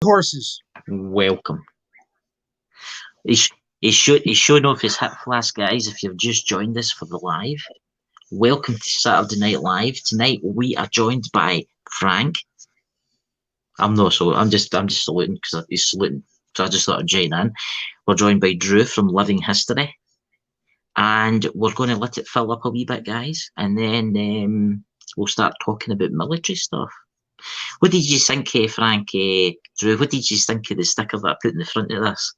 horses. Welcome. He's showing off his hip flask, guys. If you've just joined us for the live, welcome to Saturday Night Live. Tonight we are joined by Frank. I'm just saluting because he's saluting, so I just thought I'd join in. We're joined by Drew from Living History, and we're going to let it fill up a wee bit, guys, and then we'll start talking about military stuff. What did you think, Frank? Drew, what did you think of the sticker that I put in the front of this?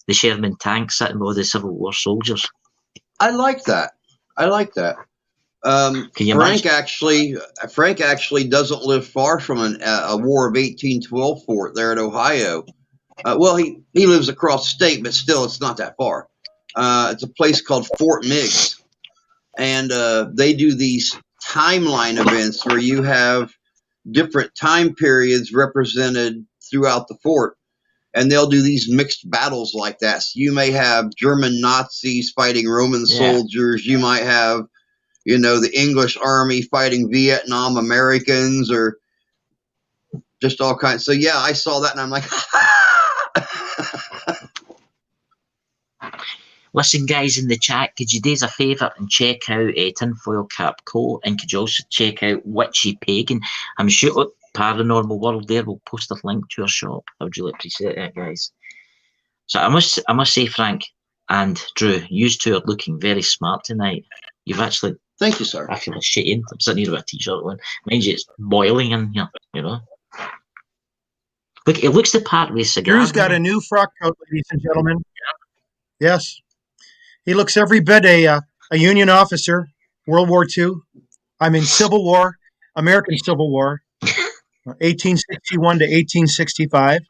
The Sherman tank sitting with all the Civil War soldiers. I like that. Frank actually doesn't live far from a War of 1812 fort there in Ohio. Well, he lives across the state, but still, it's not that far. It's a place called Fort Meigs, and they do these timeline events where you have different time periods represented throughout the fort. And they'll do these mixed battles like that. So you may have German Nazis fighting Roman soldiers. You might have, the English army fighting Vietnam Americans, or just all kinds. So, yeah, I saw that, and I'm like, Listen, guys, in the chat, could you do us a favour and check out Tinfoil Cap Co. And could you also check out Witchy Pagan? I'm sure Paranormal World there will post a link to our shop. I would really appreciate that, guys. So I must say, Frank and Drew, you two are looking very smart tonight. You've actually... Thank you, sir. I feel ashamed. I'm sitting here with a t-shirt on. Mind you, it's boiling in here, Look, it looks the part with a cigar. Drew's got a new frock coat, ladies and gentlemen. Yes. He looks every bit a Union officer, World War II. I'm in Civil War, American Civil War. 1861 to 1865,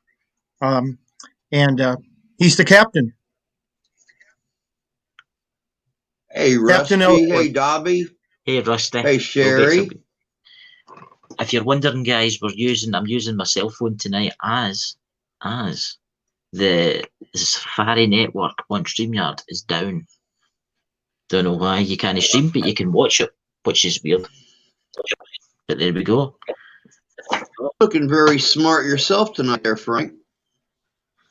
and he's the captain. Hey, Rusty. Hey, Dobby. Hey, Rusty. Hey, Sherry. If you're wondering, guys, I'm using my cell phone tonight as the Safari network on StreamYard is down. Don't know why you can't stream, but you can watch it, which is weird. But there we go. Looking very smart yourself tonight there, Frank.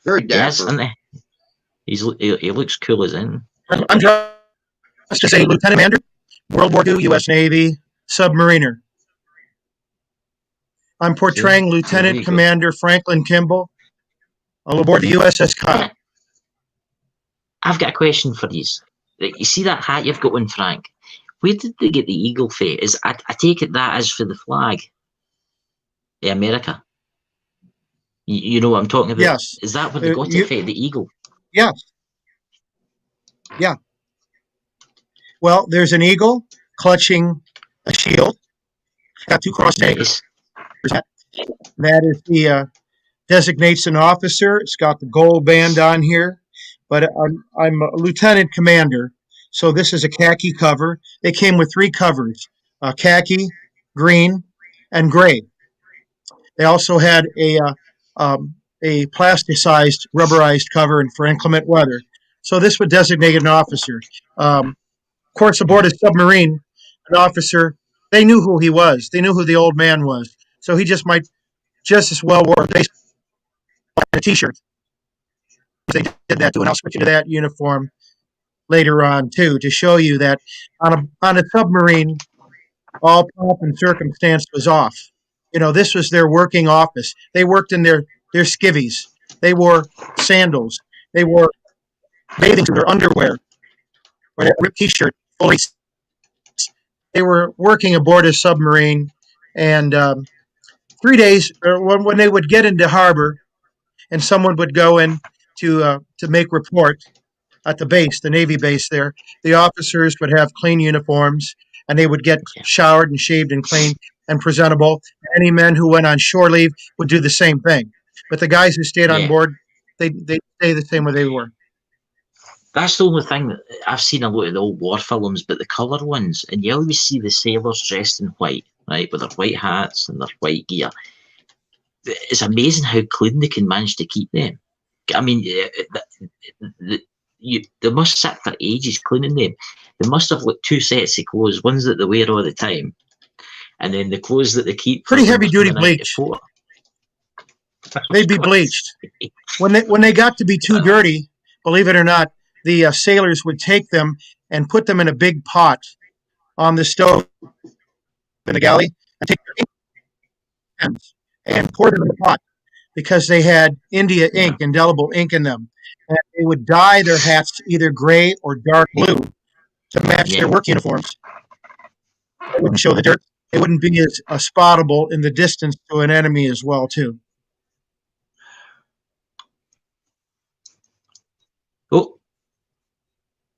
Very dapper. Yes, isn't he? He looks cool as in. I'm just to say Lieutenant Commander, World War II, U.S. Navy, submariner. I'm portraying Lieutenant Commander Franklin Kimball aboard the USS Cotton. I've got a question for you. You see that hat you've got on, Frank? Where did they get the eagle for? I take it that is for the flag. America. You know what I'm talking about? Yes. Is that what they got it for, the eagle? Yes. Yeah. Well, there's an eagle clutching a shield. Got two crossed anchors. That is the designates an officer. It's got the gold band on here. But I'm a lieutenant commander, so this is a khaki cover. They came with three covers: khaki, green, and gray. They also had a plasticized, rubberized cover for inclement weather. So this would designate an officer. Of course, aboard a submarine, an officer, they knew who he was. They knew who the old man was. So he just might just as well wear a T-shirt. They did that too, and I'll switch into that uniform later on too to show you that on a submarine, all pomp and circumstance was off. This was their working office. They worked in their skivvies. They wore sandals. They wore bathing suit or underwear or that ripped T-shirt. They were working aboard a submarine, and 3 days when they would get into harbor, and someone would go in to make report at the base, the Navy base there. The officers would have clean uniforms, and they would get showered and shaved and clean and presentable. Any men who went on shore leave would do the same thing. But the guys who stayed on board, they stay the same way they were. That's the only thing that I've seen a lot of the old war films, but the colour ones, and you always see the sailors dressed in white, right, with their white hats and their white gear. It's amazing how clean they can manage to keep them. I mean, they must sit for ages cleaning them. They must have two sets of clothes, ones that they wear all the time, and then the clothes that they keep. Pretty heavy duty bleach. they'd be bleached. When they got to be too dirty, believe it or not, the sailors would take them and put them in a big pot on the stove in the galley and take their pens and pour them in the pot because they had India ink, indelible ink in them. And they would dye their hats either gray or dark blue to match their work uniforms. It wouldn't show the dirt. It wouldn't be as spottable in the distance to an enemy as well, too. Oh,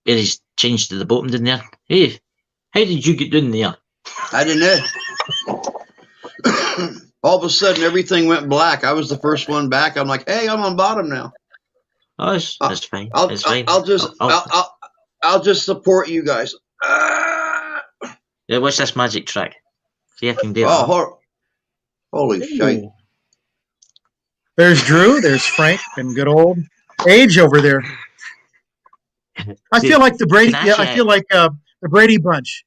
it is changed to the bottom down there. Hey, how did you get down there? I didn't know. All of a sudden, everything went black. I was the first one back. I'm like, hey, I'm on bottom now. Oh, that's fine. That's fine. I'll just support you guys. Yeah, what's this magic trick? See if I can do it. Oh, holy shit. There's Drew, there's Frank, and good old Age over there. I feel like the Brady. Yeah, I feel like the Brady Bunch.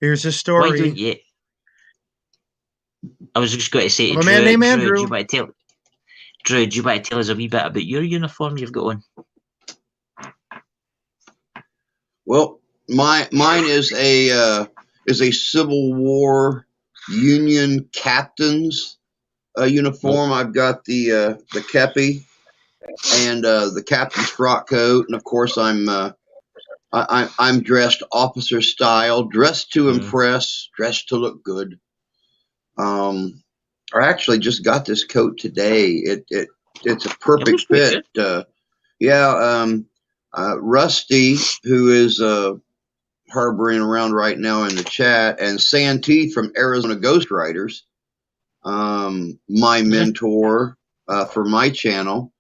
Here's a story. Why don't you? I was just going to say to a man named Andrew. Drew, do you want to tell us a wee bit about your uniform you've got on? Well, mine is a Civil War Union captain's uniform. I've got the kepi and the captain's frock coat, and of course I'm dressed officer style, dressed to impress, dressed to look good. I actually just got this coat today. It's a perfect fit. Rusty, who is harboring around right now in the chat, and Santee from Arizona Ghost Riders, my mentor for my channel.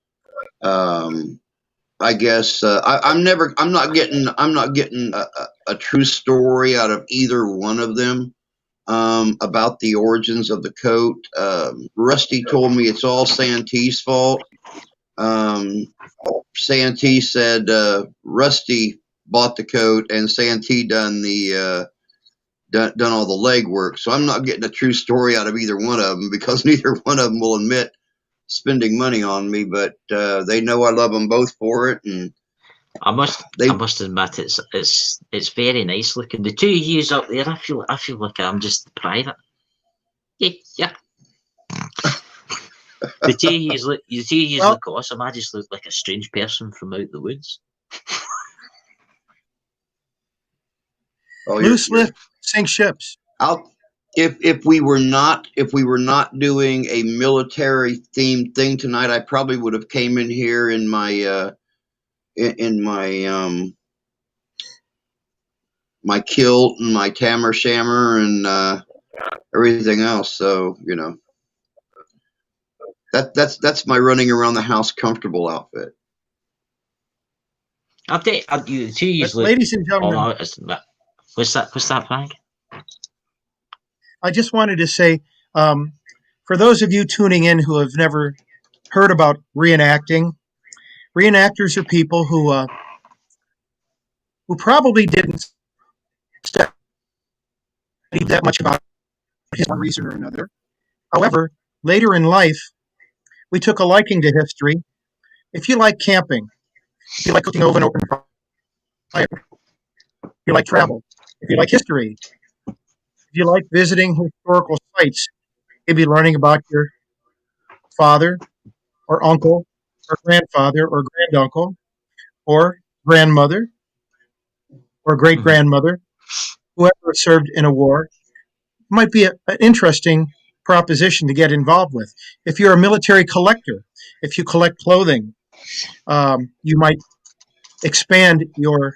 I guess I'm not getting a true story out of either one of them about the origins of the coat. Rusty told me it's all Santee's fault. Santee said Rusty bought the coat and Santee done all the legwork. So I'm not getting a true story out of either one of them because neither one of them will admit spending money on me, but they know I love them both for it. And I must admit it's very nice looking. The two of you up there, I feel like I'm just private. Yeah. The two of you look awesome. I just look like a strange person from out the woods. Loose lift, sink ships. If we were not doing a military themed thing tonight, I probably would have came in here in my my kilt and my tam or shammer and everything else. So that's my running around the house comfortable outfit. Update you two years ladies and gentlemen. What's that, Frank? I just wanted to say, for those of you tuning in who have never heard about reenacting, reenactors are people who probably didn't study that much about history for one reason or another. However, later in life, we took a liking to history. If you like camping, if you like cooking over an open fire, if you like travel, if you like history, if you like visiting historical sites, maybe learning about your father or uncle or grandfather or granduncle or grandmother or great-grandmother, whoever served in a war, might be an interesting proposition to get involved with. If you're a military collector, if you collect clothing, you might expand your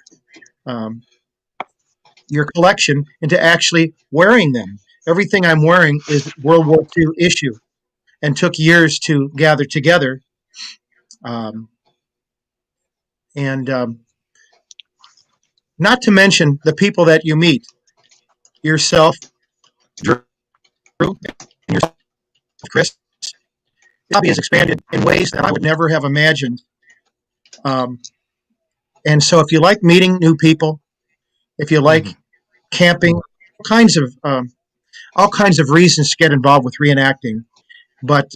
collection into actually wearing them. Everything I'm wearing is World War II issue and took years to gather together. Not to mention the people that you meet, yourself, Drew, and yourself, Chris. The hobby has expanded in ways that I would never have imagined. And so if you like meeting new people, if you like camping, all kinds of reasons to get involved with reenacting. But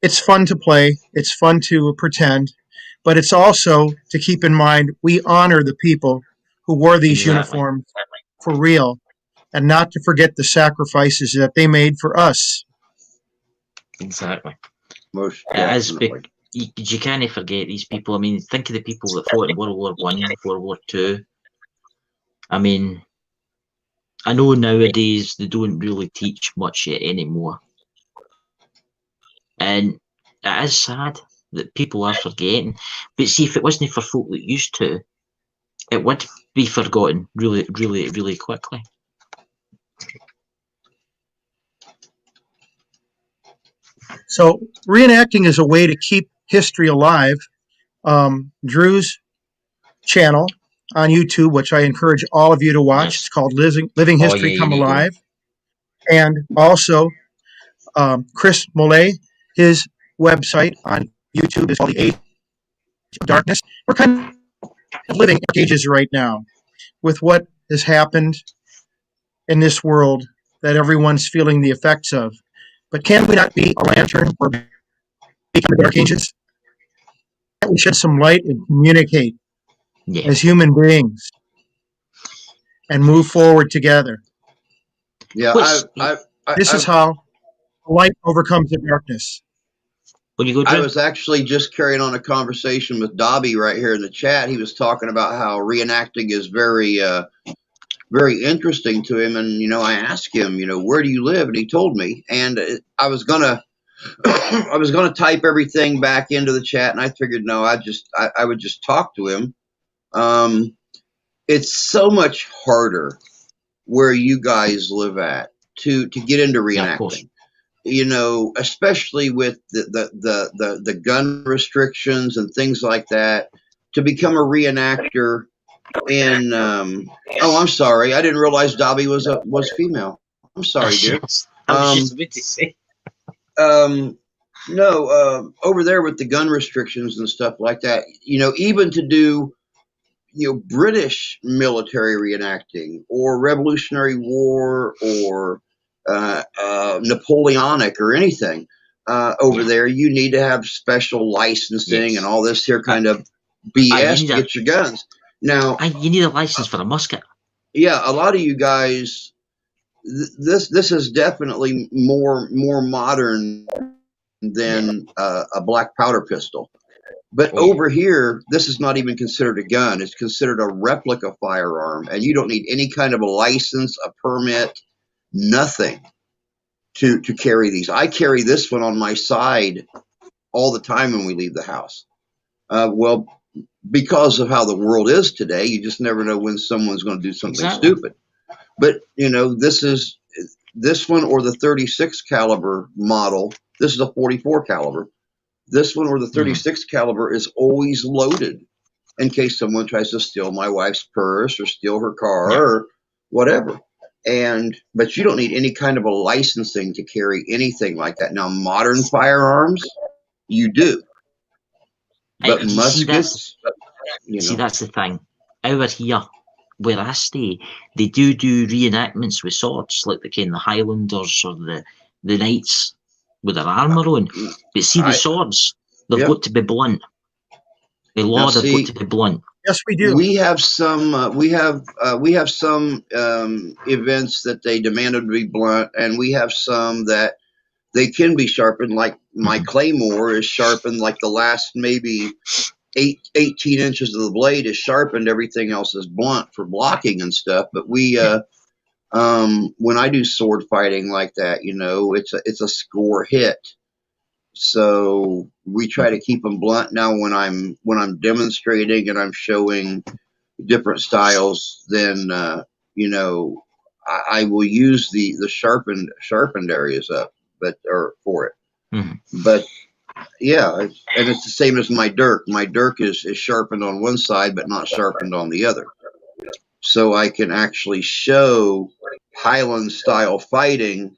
It's fun to play. It's fun to pretend, but it's also to keep in mind we honor the people who wore these Exactly. uniforms for real, and not to forget the sacrifices that they made for us. Exactly. Most It is definitely. you can't forget these people. I mean, think of the people that fought in World War One, World War Two. I mean, I know nowadays they don't really teach much yet anymore, and it is sad that people are forgetting. But see, if it wasn't for folk that used to, it would be forgotten really, really, really quickly. So reenacting is a way to keep history alive. Drew's channel on YouTube, which I encourage all of you to watch. Yes. It's called Living Oh History yeah, you Come need to go. Alive. And also Chris Mollet, his website on YouTube is called The Age of Darkness. We're kind of living ages right now with what has happened in this world that everyone's feeling the effects of. But can we not be a lantern or become the dark ages? We shed some light and communicate Yeah. as human beings and move forward together. Yeah, What's This is I've how light overcomes the darkness. when you go, I Drew? was actually just carrying on a conversation with Dobby right here in the chat. He was talking about how reenacting is very interesting to him, and I asked him, where do you live, and he told me, and I was gonna I was gonna type everything back into the chat, and I figured no, I would just talk to him. Um, it's so much harder where you guys live at to get into Yeah, of course. reenacting. Especially with the gun restrictions and things like that, to become a reenactor in oh, I'm sorry, I didn't realize Dobby was female. I'm sorry, dear. Yes. I was just Um about to say. um no, over there with the gun restrictions and stuff like that, even to do British military reenacting or Revolutionary War or Napoleonic or anything over Yeah. there, you need to have special licensing and Yes. all this here Uh, kind of you BS need to a get your guns. Now, you need a license for a musket. yeah, a lot of you guys, this is definitely more modern Yeah. than a black powder pistol. But Oh yeah. over here, this is not even considered a gun. It's considered a replica firearm, and you don't need any kind of a license, a permit, nothing to carry these. I carry this one on my side all the time when we leave the house. Well, because of how the world is today, you just never know when someone's going to do something Exactly. stupid. But this one or the 36 caliber model. This is a 44 caliber. This one or the Mhm. 36 caliber is always loaded in case someone tries to steal my wife's purse or steal her car Yeah. or whatever. But you don't need any kind of a licensing to carry anything like that. Now, modern firearms, you do, but You see, muskets, you know, that's the thing. Over here, where I stay, they do reenactments with swords, like the Highlanders or the knights with their armour on. But see, the I swords, they've yep. got to be blunt. The Now, law, they've got to see, be blunt. Yes, we do. we have some events that they demanded to be blunt, and we have some that they can be sharpened. Like my Mhm. claymore is sharpened, like the last maybe 18 inches of the blade is sharpened. Everything else is blunt for blocking and stuff. But Yeah. when I do sword fighting like that, it's a score hit. So we try to Mhm. keep them blunt. Now, when I'm demonstrating and I'm showing different styles, then I will use the sharpened areas up, but or for it. Mhm. But yeah, and it's the same as my dirk. My dirk is sharpened on one side, but not sharpened on the other. So I can actually show Highland style fighting,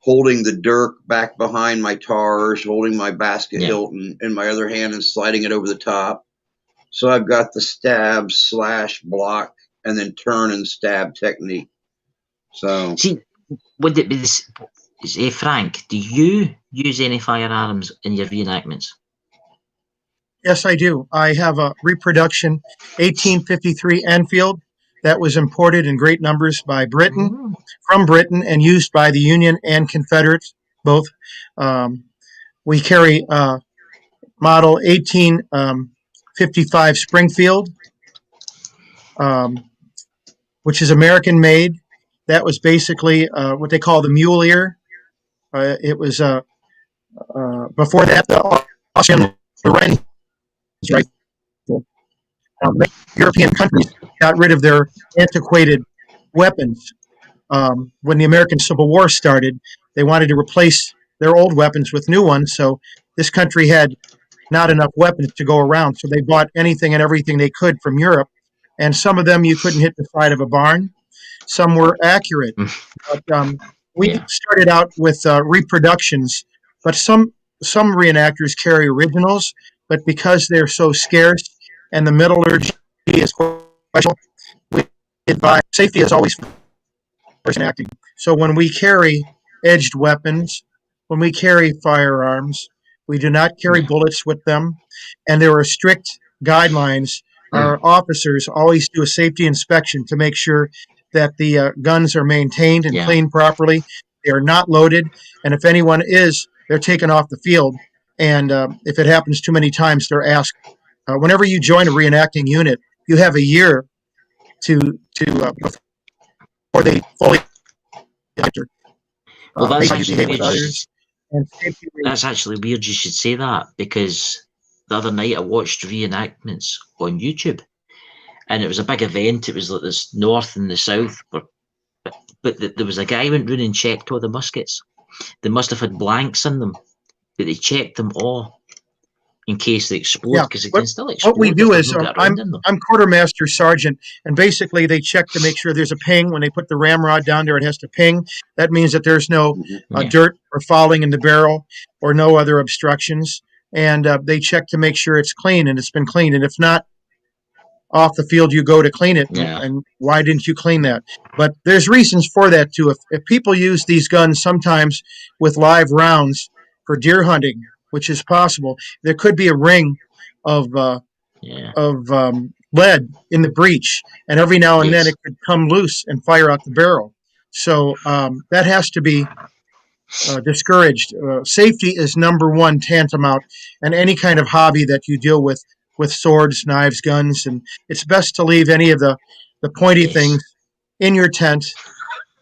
holding the dirk back behind my tars, holding my basket Yeah. hilt in my other hand and sliding it over the top. So I've got the stab, slash, block, and then turn and stab technique. So See, would it be this? Hey, Frank, do you use any firearms in your reenactments? Yes, I do. I have a reproduction 1853 Enfield that was imported in great numbers by Britain, from Britain, and used by the Union and Confederates both. Um, we carry model 1855 Springfield, um, which is American made. That was basically what they call the mule ear. It was before that the Austrian Lorraine rifle. European countries got rid of their antiquated weapons. When the American Civil War started, they wanted to replace their old weapons with new ones. So this country had not enough weapons to go around. So they bought anything and everything they could from Europe. And some of them you couldn't hit the side of a barn. Some were accurate. But we Yeah. started out with reproductions, but some reenactors carry originals. But because they're so scarce and the metallurgy is questionable, we advise safety is always first in acting. So when we carry edged weapons, when we carry firearms, we do not carry bullets with them, and there are strict guidelines. Our officers always do a safety inspection to make sure that the guns are maintained and Yeah. cleaned properly. They are not loaded, and if anyone is, they're taken off the field. And if it happens too many times, they're asked. Whenever you join a reenacting unit, you have a year to before they fully enter. Well, that's They actually behave with weird. others, and safety That's actually weird. You should say that, because the other night I watched reenactments on YouTube, and it was a big event. It was like this north and the south, but there was a guy went round and checked all the muskets. They must have had blanks in them, but they checked them all in case they explode, Yeah. because they can still explode. What we if do there's is no bit around in them. I'm quartermaster sergeant, and basically they check to make sure there's a ping. When they put the ramrod down there, it has to ping. That means that there's no Yeah. dirt or fouling in the barrel or no other obstructions. And they check to make sure it's clean and it's been cleaned. And if not, off the field you go to clean it. Yeah. And why didn't you clean that? But there's reasons for that too. If people use these guns sometimes with live rounds for deer hunting, which is possible, there could be a ring of Yeah. lead in the breech, and every now and then Yes. it could come loose and fire out the barrel. So that has to be discouraged. Safety is number one, tantamount, and any kind of hobby that you deal with swords, knives, guns, and it's best to leave any of the pointy Yes. things in your tent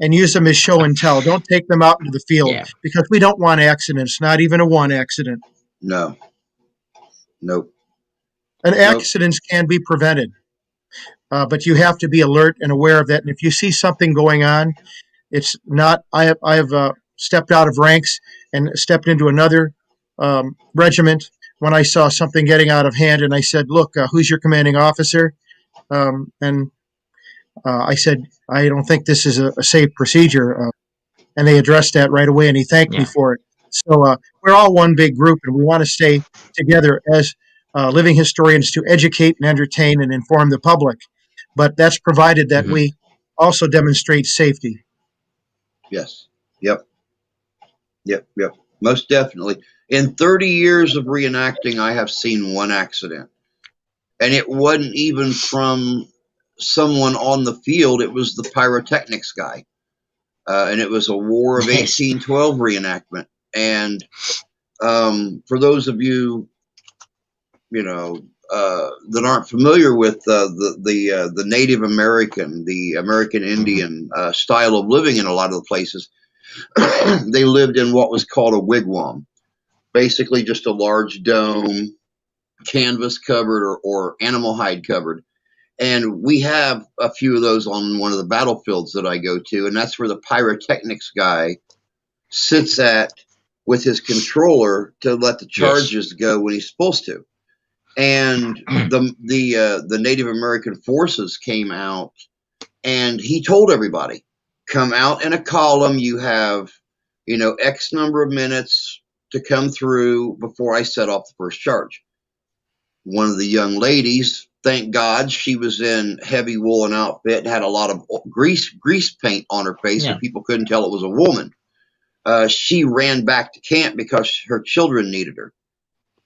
and use them as show and tell. Don't take them out into the field Yeah. because we don't want accidents, not even a one accident. No. Nope. And accidents can be prevented, but you have to be alert and aware of that. And if you see something going on, it's not. I have stepped out of ranks and stepped into another regiment when I saw something getting out of hand, and I said, "Look, who's your commanding officer?" And I said, "I don't think this is a safe procedure." And they addressed that right away, and he thanked me Yeah. for it. So we're all one big group, and we want to stay together as living historians to educate and entertain and inform the public. But that's provided that Mhm. we also demonstrate safety. Yes. Yep. Most definitely. In 30 years of reenacting, I have seen one accident. And it wasn't even from someone on the field, it was the pyrotechnics guy. And it was a War of Yes. 1812 reenactment. And for those of you, that aren't familiar with the Native American, the American Indian style of living in a lot of the places, they lived in what was called a wigwam, basically just a large dome, canvas covered or animal hide covered. And we have a few of those on one of the battlefields that I go to, and that's where the pyrotechnics guy sits at with his controller to let the charges go when he's supposed to. And the Native American forces came out, and he told everybody, come out in a column. You have, X number of minutes to come through before I set off the first charge. One of the young ladies, thank God, she was in heavy woolen outfit, had a lot of grease paint on her face, Yeah. so people couldn't tell it was a woman. she ran back to camp because her children needed her.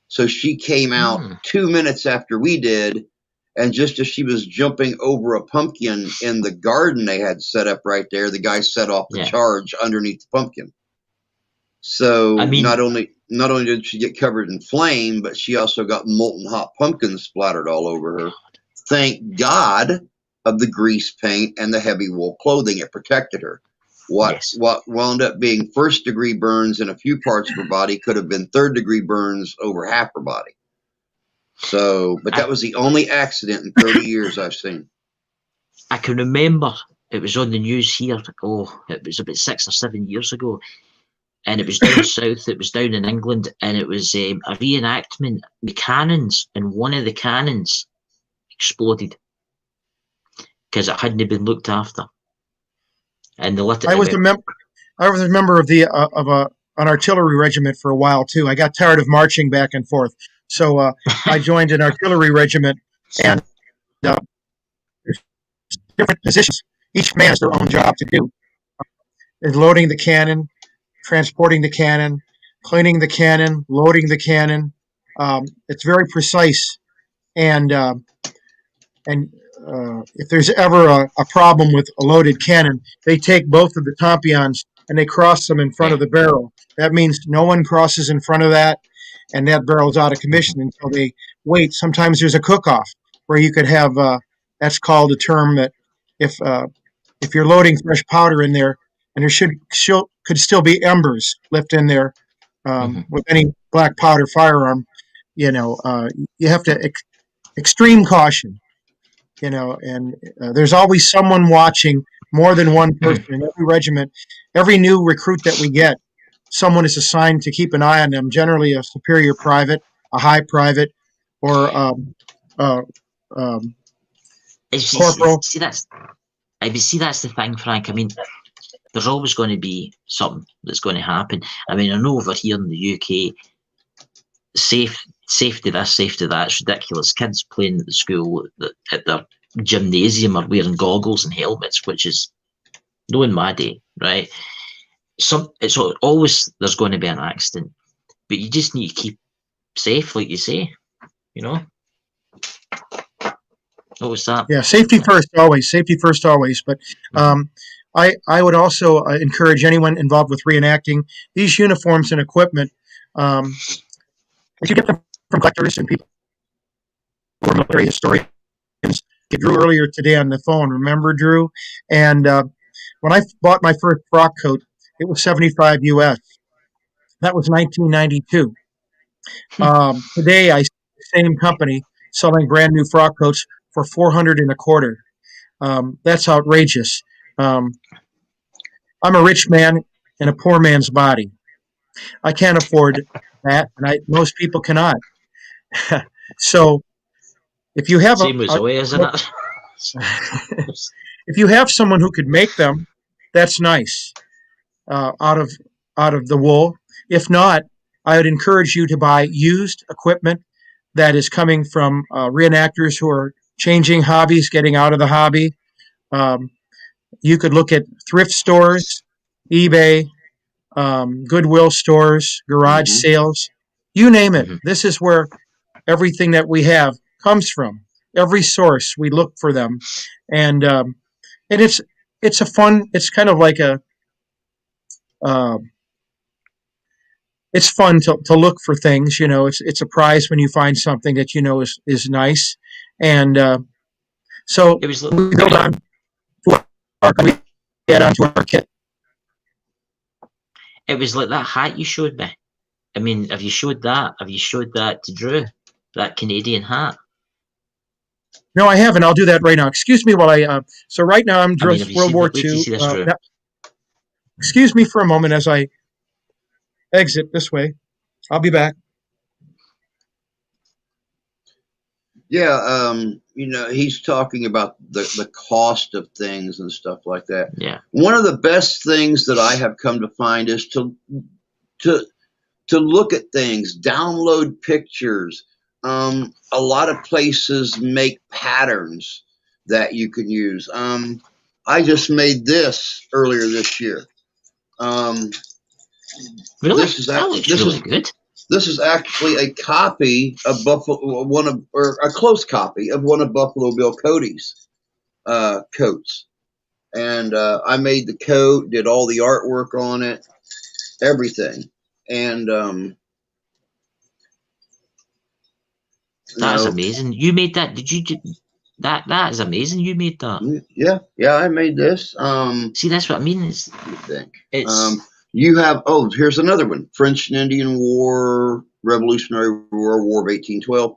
So she came out 2 minutes after we did, and just as she was jumping over a pumpkin in the garden they had set up right there, the guy set off the charge underneath the pumpkin. So I mean, not only did she get covered in flame, but she also got molten hot pumpkins splattered all over her. Thank God of the grease paint and the heavy wool clothing. It protected her. What wound up being first-degree burns in a few parts of her body could have been third-degree burns over half her body. So, but that was the only accident in 30 years I've seen. I can remember it was on the news here. Oh, it was about 6 or 7 years ago, and it was down south. It was down in England, and it was a reenactment. The cannons, and one of the cannons exploded because it hadn't been looked after. And I was a member of an artillery regiment for a while too. I got tired of marching back and forth, so I joined an artillery regiment, and there's different positions. Each man has their own job to do. Is loading the cannon, transporting the cannon, cleaning the cannon, loading the cannon. It's very precise, and if there's ever a problem with a loaded cannon, they take both of the tompions and they cross them in front of the barrel. That means no one crosses in front of that, and that barrel's out of commission until they wait. Sometimes there's a cook-off where you could have, that's called a term that if you're loading fresh powder in there, and there could still be embers left in there with any black powder firearm, you have to extreme caution. And there's always someone watching, more than one person in every regiment. Every new recruit that we get, someone is assigned to keep an eye on them, generally a superior private, a high private, or corporal. See, that's the thing, Frank. I mean, there's always going to be something that's going to happen. I mean, I know over here in the UK, safety this, safety that. It's ridiculous. Kids playing at the school at their gymnasium are wearing goggles and helmets, which is no in my day, right? It's always there's going to be an accident, but you just need to keep safe, like you say. What was that? Yeah, safety first, always. Safety first, always. But I would also encourage anyone involved with reenacting these uniforms and equipment. If you get them from collectors and people who are military historians, get Drew earlier today on the phone. Remember, Drew? And when I bought my first frock coat, it was $75 US. That was 1992. Today, I see the same company selling brand new frock coats for $400 and a quarter. That's outrageous. I'm a rich man in a poor man's body. I can't afford that, and most people cannot. So, if you have same as the way, isn't it? If you have someone who could make them, that's nice out of the wool. If not, I would encourage you to buy used equipment that is coming from reenactors who are changing hobbies, getting out of the hobby. You could look at thrift stores, eBay, Goodwill stores, garage sales, you name it. This is where everything that we have comes from. Every source, we look for them, and it's a fun. It's kind of like it's fun to look for things. It's a prize when you find something that is nice, and so It was we build on we add on to our kit. It was like that hat you showed me. I mean, have you showed that? Have you showed that to Drew? That Canadian hat? No, I haven't. I'll do that right now. Excuse me while I. So right now I'm dressed World War II. Excuse me for a moment as I exit this way. I'll be back. Yeah, he's talking about the cost of things and stuff like that. Yeah. One of the best things that I have come to find is to look at things, download pictures. A lot of places make patterns that you can use. I just made this earlier this year. Really? This is That looks really good. This is actually a copy of a close copy of one of Buffalo Bill Cody's coats. And I made the coat, did all the artwork on it, everything. And that is amazing. You made that? Did you do that? That is amazing. You made that. Yeah, I made this. See, that's what I mean. You have here's another one: French and Indian War, Revolutionary War of 1812.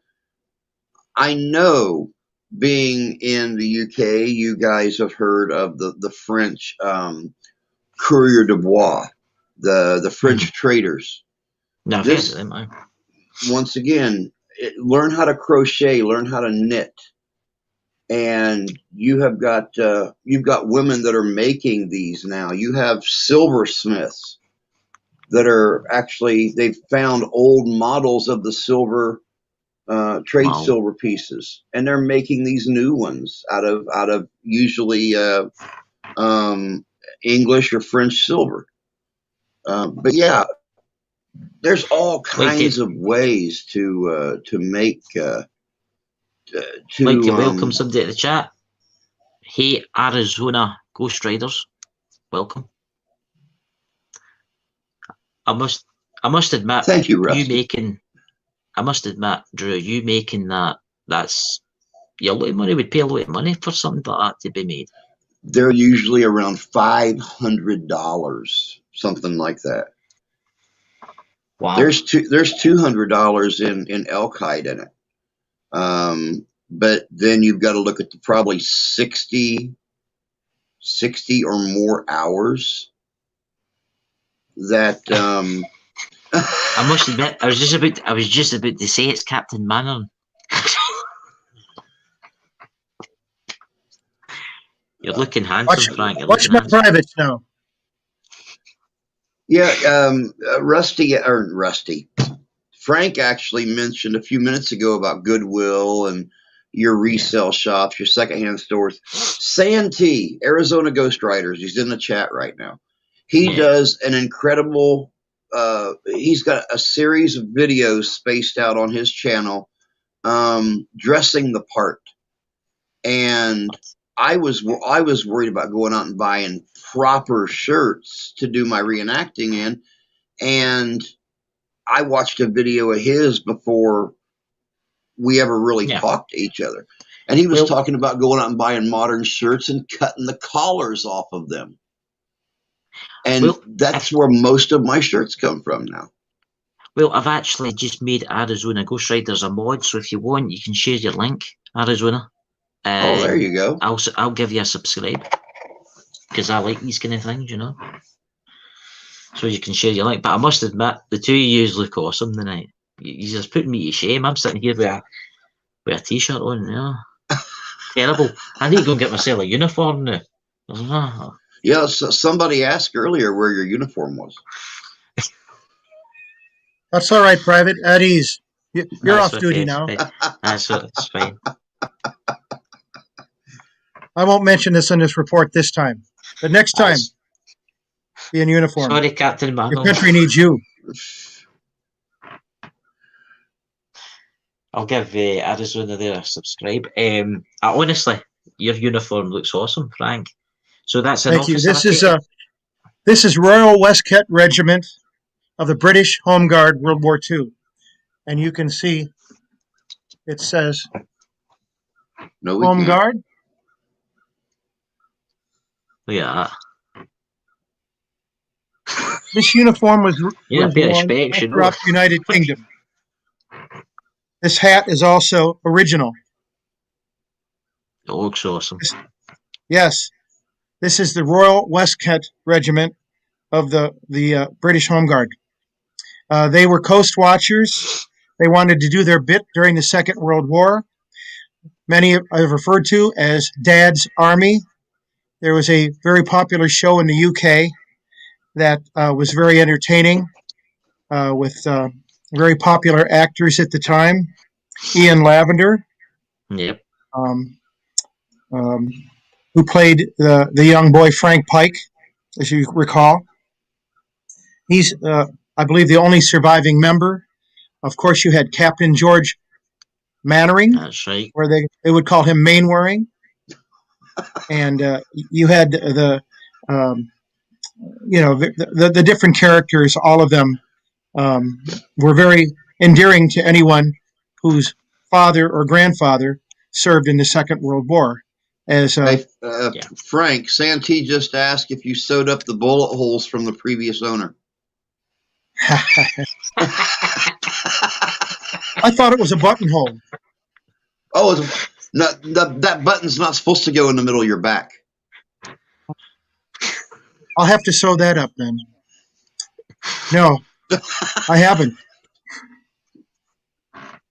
I know, being in the UK, you guys have heard of the French coureur de bois, the French traders. No, this once again, learn how to crochet, learn how to knit, and you've got women that are making these now. You have silversmiths that are actually, they've found old models of the silver trade silver pieces, and they're making these new ones out of usually English or French silver. But yeah, there's all kinds of ways to make. Like to welcome somebody to the chat. Hey, Arizona Ghost Riders, welcome. I must admit, thank you, Rusty. I must admit, Drew, you making that's a lot of money. Would pay a lot of money for something like that to be made. They're usually around $500, something like that. Wow. There's $200 in elk hide in it. But then you've got to look at probably 60 or more hours that I must admit, I was just about to say it's Captain Manning. You're looking handsome, Frank. Watch my privates now. Yeah, Rusty. Frank actually mentioned a few minutes ago about Goodwill and your resale shops, your secondhand stores. Santee, Arizona Ghost Riders, he's in the chat right now. He does an incredible, he's got a series of videos spaced out on his channel, dressing the part. And I was worried about going out and buying proper shirts to do my reenacting in. And I watched a video of his before we ever really talked to each other. And he was talking about going out and buying modern shirts and cutting the collars off of them. And that's where most of my shirts come from now. Well, I've actually just made Arizona Ghost Riders a mod, so if you want, you can share your link, Arizona. There you go. I'll give you a subscribe, because I like these kind of things, you know. So you can share your link. But I must admit, the two of you look awesome tonight. You just putting me to shame. I'm sitting here with a t-shirt on, you know. Terrible. I need to go and get myself a uniform now. Yeah, so somebody asked earlier where your uniform was. That's all right, Private. At ease. You're off duty now. That's fine. I won't mention this in this report this time. But next time, be in uniform. Sorry, Captain Marvel. Your country needs you. I'll give Arizona there a subscribe. Honestly, your uniform looks awesome, Frank. So that's an Thank you. This is Royal West Kent Regiment of the British Home Guard, World War II. And you can see it says Home Guard. Look at that. This uniform was worn throughout the United Kingdom. This hat is also original. It looks awesome. Yes. This is the Royal West Kent Regiment of the British Home Guard. They were coast watchers. They wanted to do their bit during the Second World War. Many I've referred to as Dad's Army. There was a very popular show in the UK that was very entertaining with very popular actors at the time. Ian Lavender, yep, who played the young boy Frank Pike, as you recall. He's, I believe, the only surviving member. Of course, you had Captain George Mannering, That's right. where they would call him Mainwaring, and you had um, the different characters. All of them were very endearing to anyone whose father or grandfather served in the Second World War. As Hey, Yeah. Frank, Santee just asked if you sewed up the bullet holes from the previous owner. I thought it was a buttonhole. Oh, that button's not supposed to go in the middle of your back. I'll have to sew that up then. No, I haven't.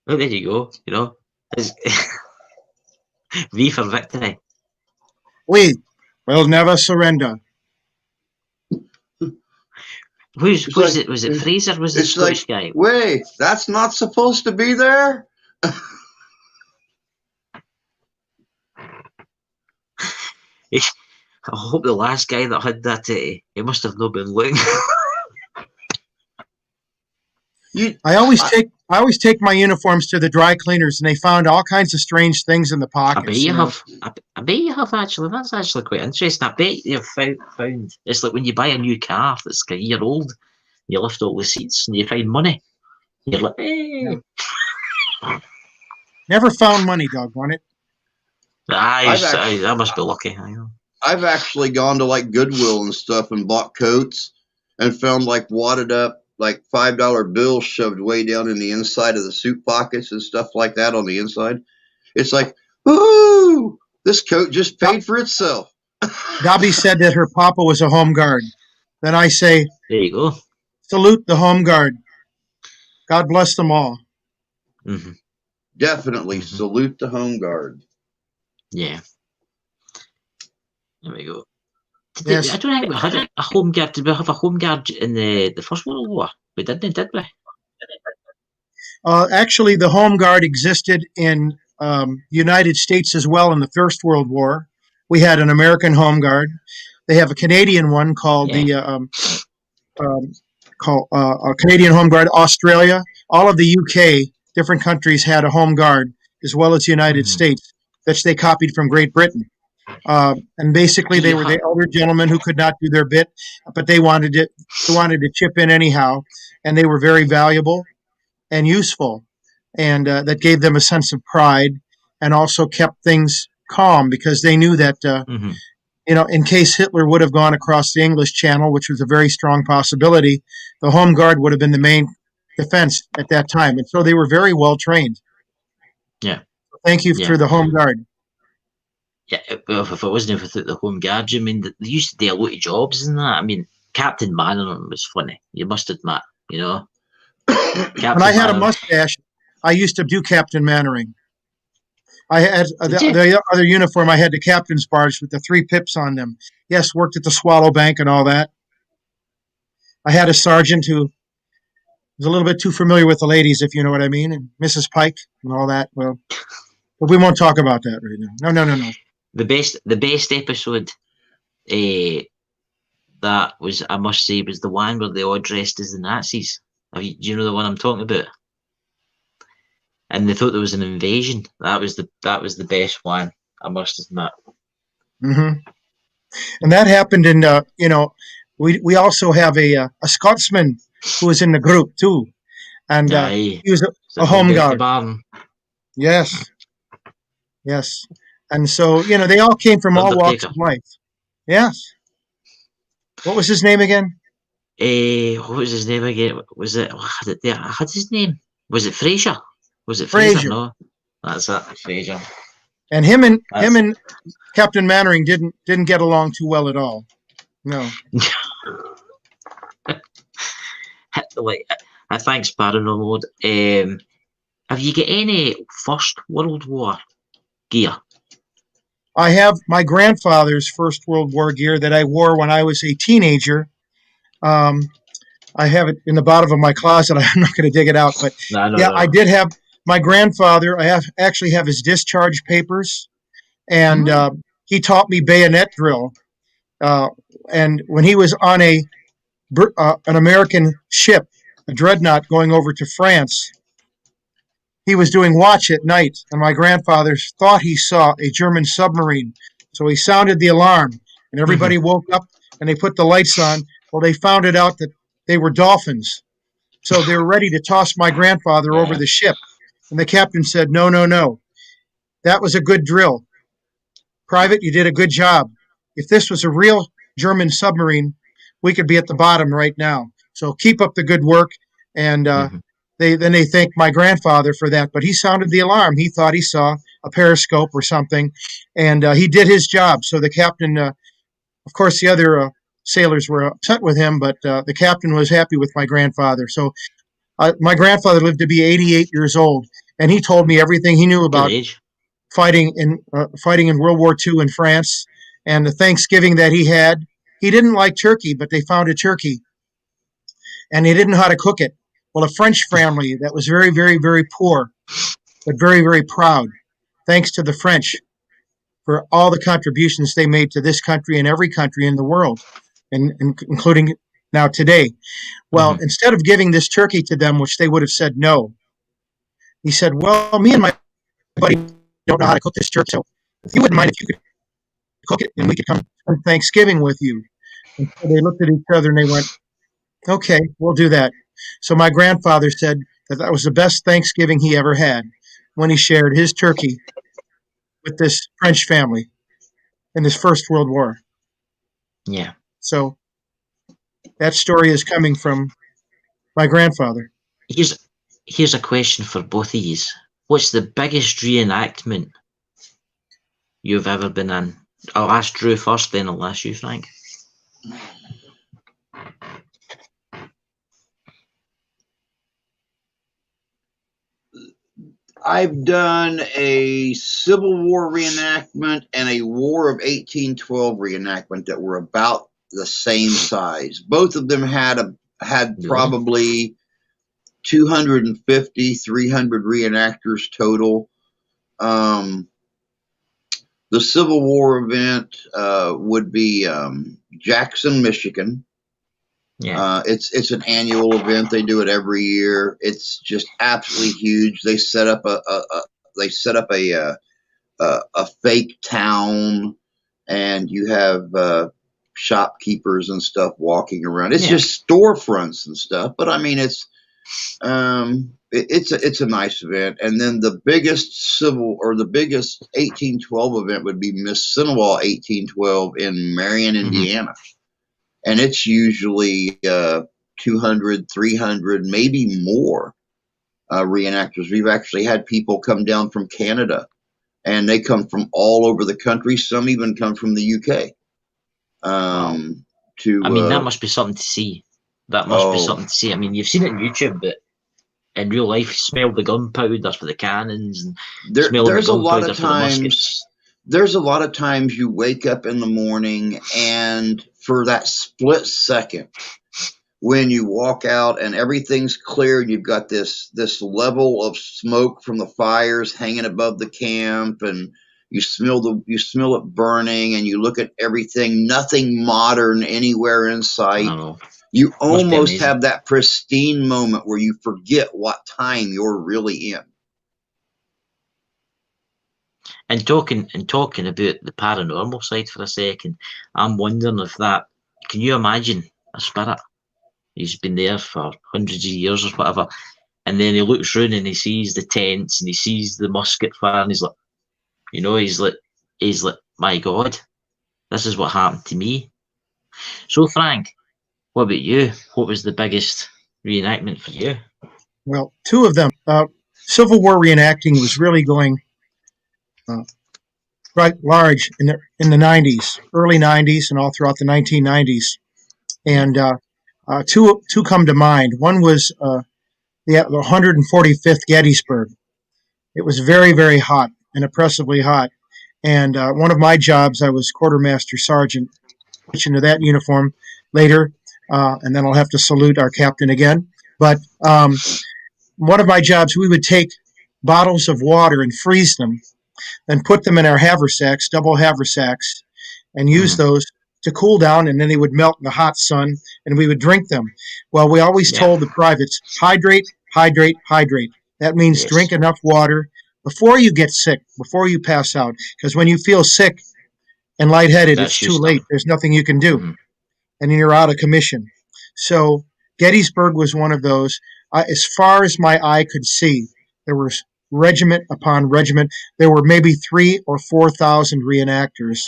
Oh, there you go. You know, V for victory. We will never surrender. Who's like- it? Was it Fraser? Was the It's like, Scottish guy? wait, that's not supposed to be there? I hope the last guy that had that, he must have not been looking. I always take my uniforms to the dry cleaners, and they found all kinds of strange things in the I pockets. bet you have. I bet you have actually. That's actually quite interesting. I bet you've found. It's like when you buy a new car that's a year old. You lift all the seats and you find money. You're like, hey. Never found money, doggone it. I must be lucky. I know. I've actually gone to like Goodwill and stuff and bought coats and found like wadded up like $5 bills shoved way down in the inside of the suit pockets and stuff like that on the inside. It's like, ooh, this coat just paid for itself. Dobby said that her papa was a home guard. Then I say, There you go. salute the home guard. God bless them all. Mm-hmm. Definitely salute the home guard. Yeah. There we go. Yes. I don't think we had a home guard. Did we have a home guard in the First World War? We didn't, did we? Actually, the home guard existed in United States as well in the First World War. We had an American home guard. They have a Canadian one called a Canadian Home Guard. Australia, all of the UK, different countries had a home guard, as well as the United States, which they copied from Great Britain. And basically, they were the elder gentlemen who could not do their bit, but they wanted to chip in anyhow, and they were very valuable and useful, and that gave them a sense of pride, and also kept things calm because they knew that in case Hitler would have gone across the English Channel, which was a very strong possibility, the home guard would have been the main defense at that time, and so they were very well trained. Yeah. Thank you for the home guard. Yeah, well, if it wasn't for the home guard, I mean, they used to do a lot of jobs and that. I mean, Captain Mannering was funny. You must admit, you know. When I had a mustache, I used to do Captain Mannering. I had the other uniform. I had the captain's barge with the 3 pips on them. Yes, worked at the Swallow Bank and all that. I had a sergeant who was a little bit too familiar with the ladies, if you know what I mean, and Mrs. Pike and all that. Well, but we won't talk about that right now. No. The best episode that was, I must say, was the one where they all dressed as the Nazis. Do you know the one I'm talking about? And they thought there was an invasion. That was the best one, I must admit. Mm-hmm. And that happened in we also have a Scotsman who was in the group too, and he was a home guard. Yes, and so they all came from all walks of life. Yes. What was his name again? What was his name again? Was it? I had his name. Was it Fraser? Was it Fraser? No, that's it, Fraser. And him and Captain Mannering didn't get along too well at all. No. Thanks, Paranormal. Have you got any First World War gear? I have my grandfather's First World War gear that I wore when I was a teenager. I have it in the bottom of my closet. I'm not going to dig it out, but I did have my grandfather. I actually have his discharge papers, and he taught me bayonet drill. And when he was on a an American ship, a dreadnought, going over to France. He was doing watch at night, and my grandfather thought he saw a German submarine. So he sounded the alarm, and everybody woke up and they put the lights on. Well, they found it out that they were dolphins. So they were ready to toss my grandfather over the ship. And the captain said, no, no, no. That was a good drill. Private, you did a good job. If this was a real German submarine, we could be at the bottom right now. So keep up the good work. And they thanked my grandfather for that. But he sounded the alarm. He thought he saw a periscope or something, and he did his job. So the captain, of course, the other sailors were upset with him, but the captain was happy with my grandfather. So my grandfather lived to be 88 years old, and he told me everything he knew about fighting in World War II in France, and the Thanksgiving that he had. He didn't like turkey, but they found a turkey, and he didn't know how to cook it. Well, a French family that was very, very, very poor, but very, very proud, thanks to the French for all the contributions they made to this country and every country in the world, and including now today. Well, instead of giving this turkey to them, which they would have said no, he said, well, me and my buddy don't know how to cook this turkey, so if you wouldn't mind if you could cook it and we could come spend Thanksgiving with you. And so they looked at each other and they went, okay, we'll do that. So my grandfather said that was the best Thanksgiving he ever had, when he shared his turkey with this French family in this First World War. Yeah. So that story is coming from my grandfather. Here's a question for both of you. What's the biggest reenactment you've ever been in? I'll ask Drew first, then I'll ask you, Frank. I've done a Civil War reenactment and a War of 1812 reenactment that were about the same size. Both of them had probably 250, 300 reenactors total. The Civil War event would be Jackson, Michigan. Yeah. It's an annual event. They do it every year. It's just absolutely huge. They set up a fake town, and you have shopkeepers and stuff walking around. It's just storefronts and stuff, but I mean it's a nice event. And then the biggest 1812 event would be Miss Cinewall 1812 in Marion, Indiana. And it's usually 200, 300, maybe more reenactors. We've actually had people come down from Canada, and they come from all over the country. Some even come from the UK. I mean, that must be something to see. That must be something to see. I mean, you've seen it on YouTube, but in real life, you smell the gunpowder for the cannons, and there's a lot of times. There's a lot of times you wake up in the morning, and for that split second, when you walk out and everything's clear, and you've got this level of smoke from the fires hanging above the camp, and you smell it burning, and you look at everything, nothing modern anywhere in sight. You almost have that pristine moment where you forget what time you're really in. And talking about the paranormal side for a second, I'm wondering if can you imagine a spirit? He's been there for hundreds of years or whatever, and then he looks round and he sees the tents and he sees the musket fire, and he's like, my God, this is what happened to me. So Frank, what about you? What was the biggest reenactment for you? Well, two of them. Civil War reenacting was really going quite large in the 90s, early 90s, and all throughout the 1990s. And two come to mind. One was the 145th Gettysburg. It was very, very hot and oppressively hot. And one of my jobs, I was quartermaster sergeant. I'll get into that uniform later, and then I'll have to salute our captain again. But one of my jobs, we would take bottles of water and freeze them, then put them in our haversacks, double haversacks, and use those to cool down, and then they would melt in the hot sun, and we would drink them. Well, we always told the privates, hydrate, hydrate, hydrate. That means drink enough water before you get sick, before you pass out. Because when you feel sick and lightheaded, it's too late. There's nothing you can do. Mm-hmm. And you're out of commission. So Gettysburg was one of those. As far as my eye could see, there was regiment upon regiment. There were maybe 3,000 or 4,000 reenactors.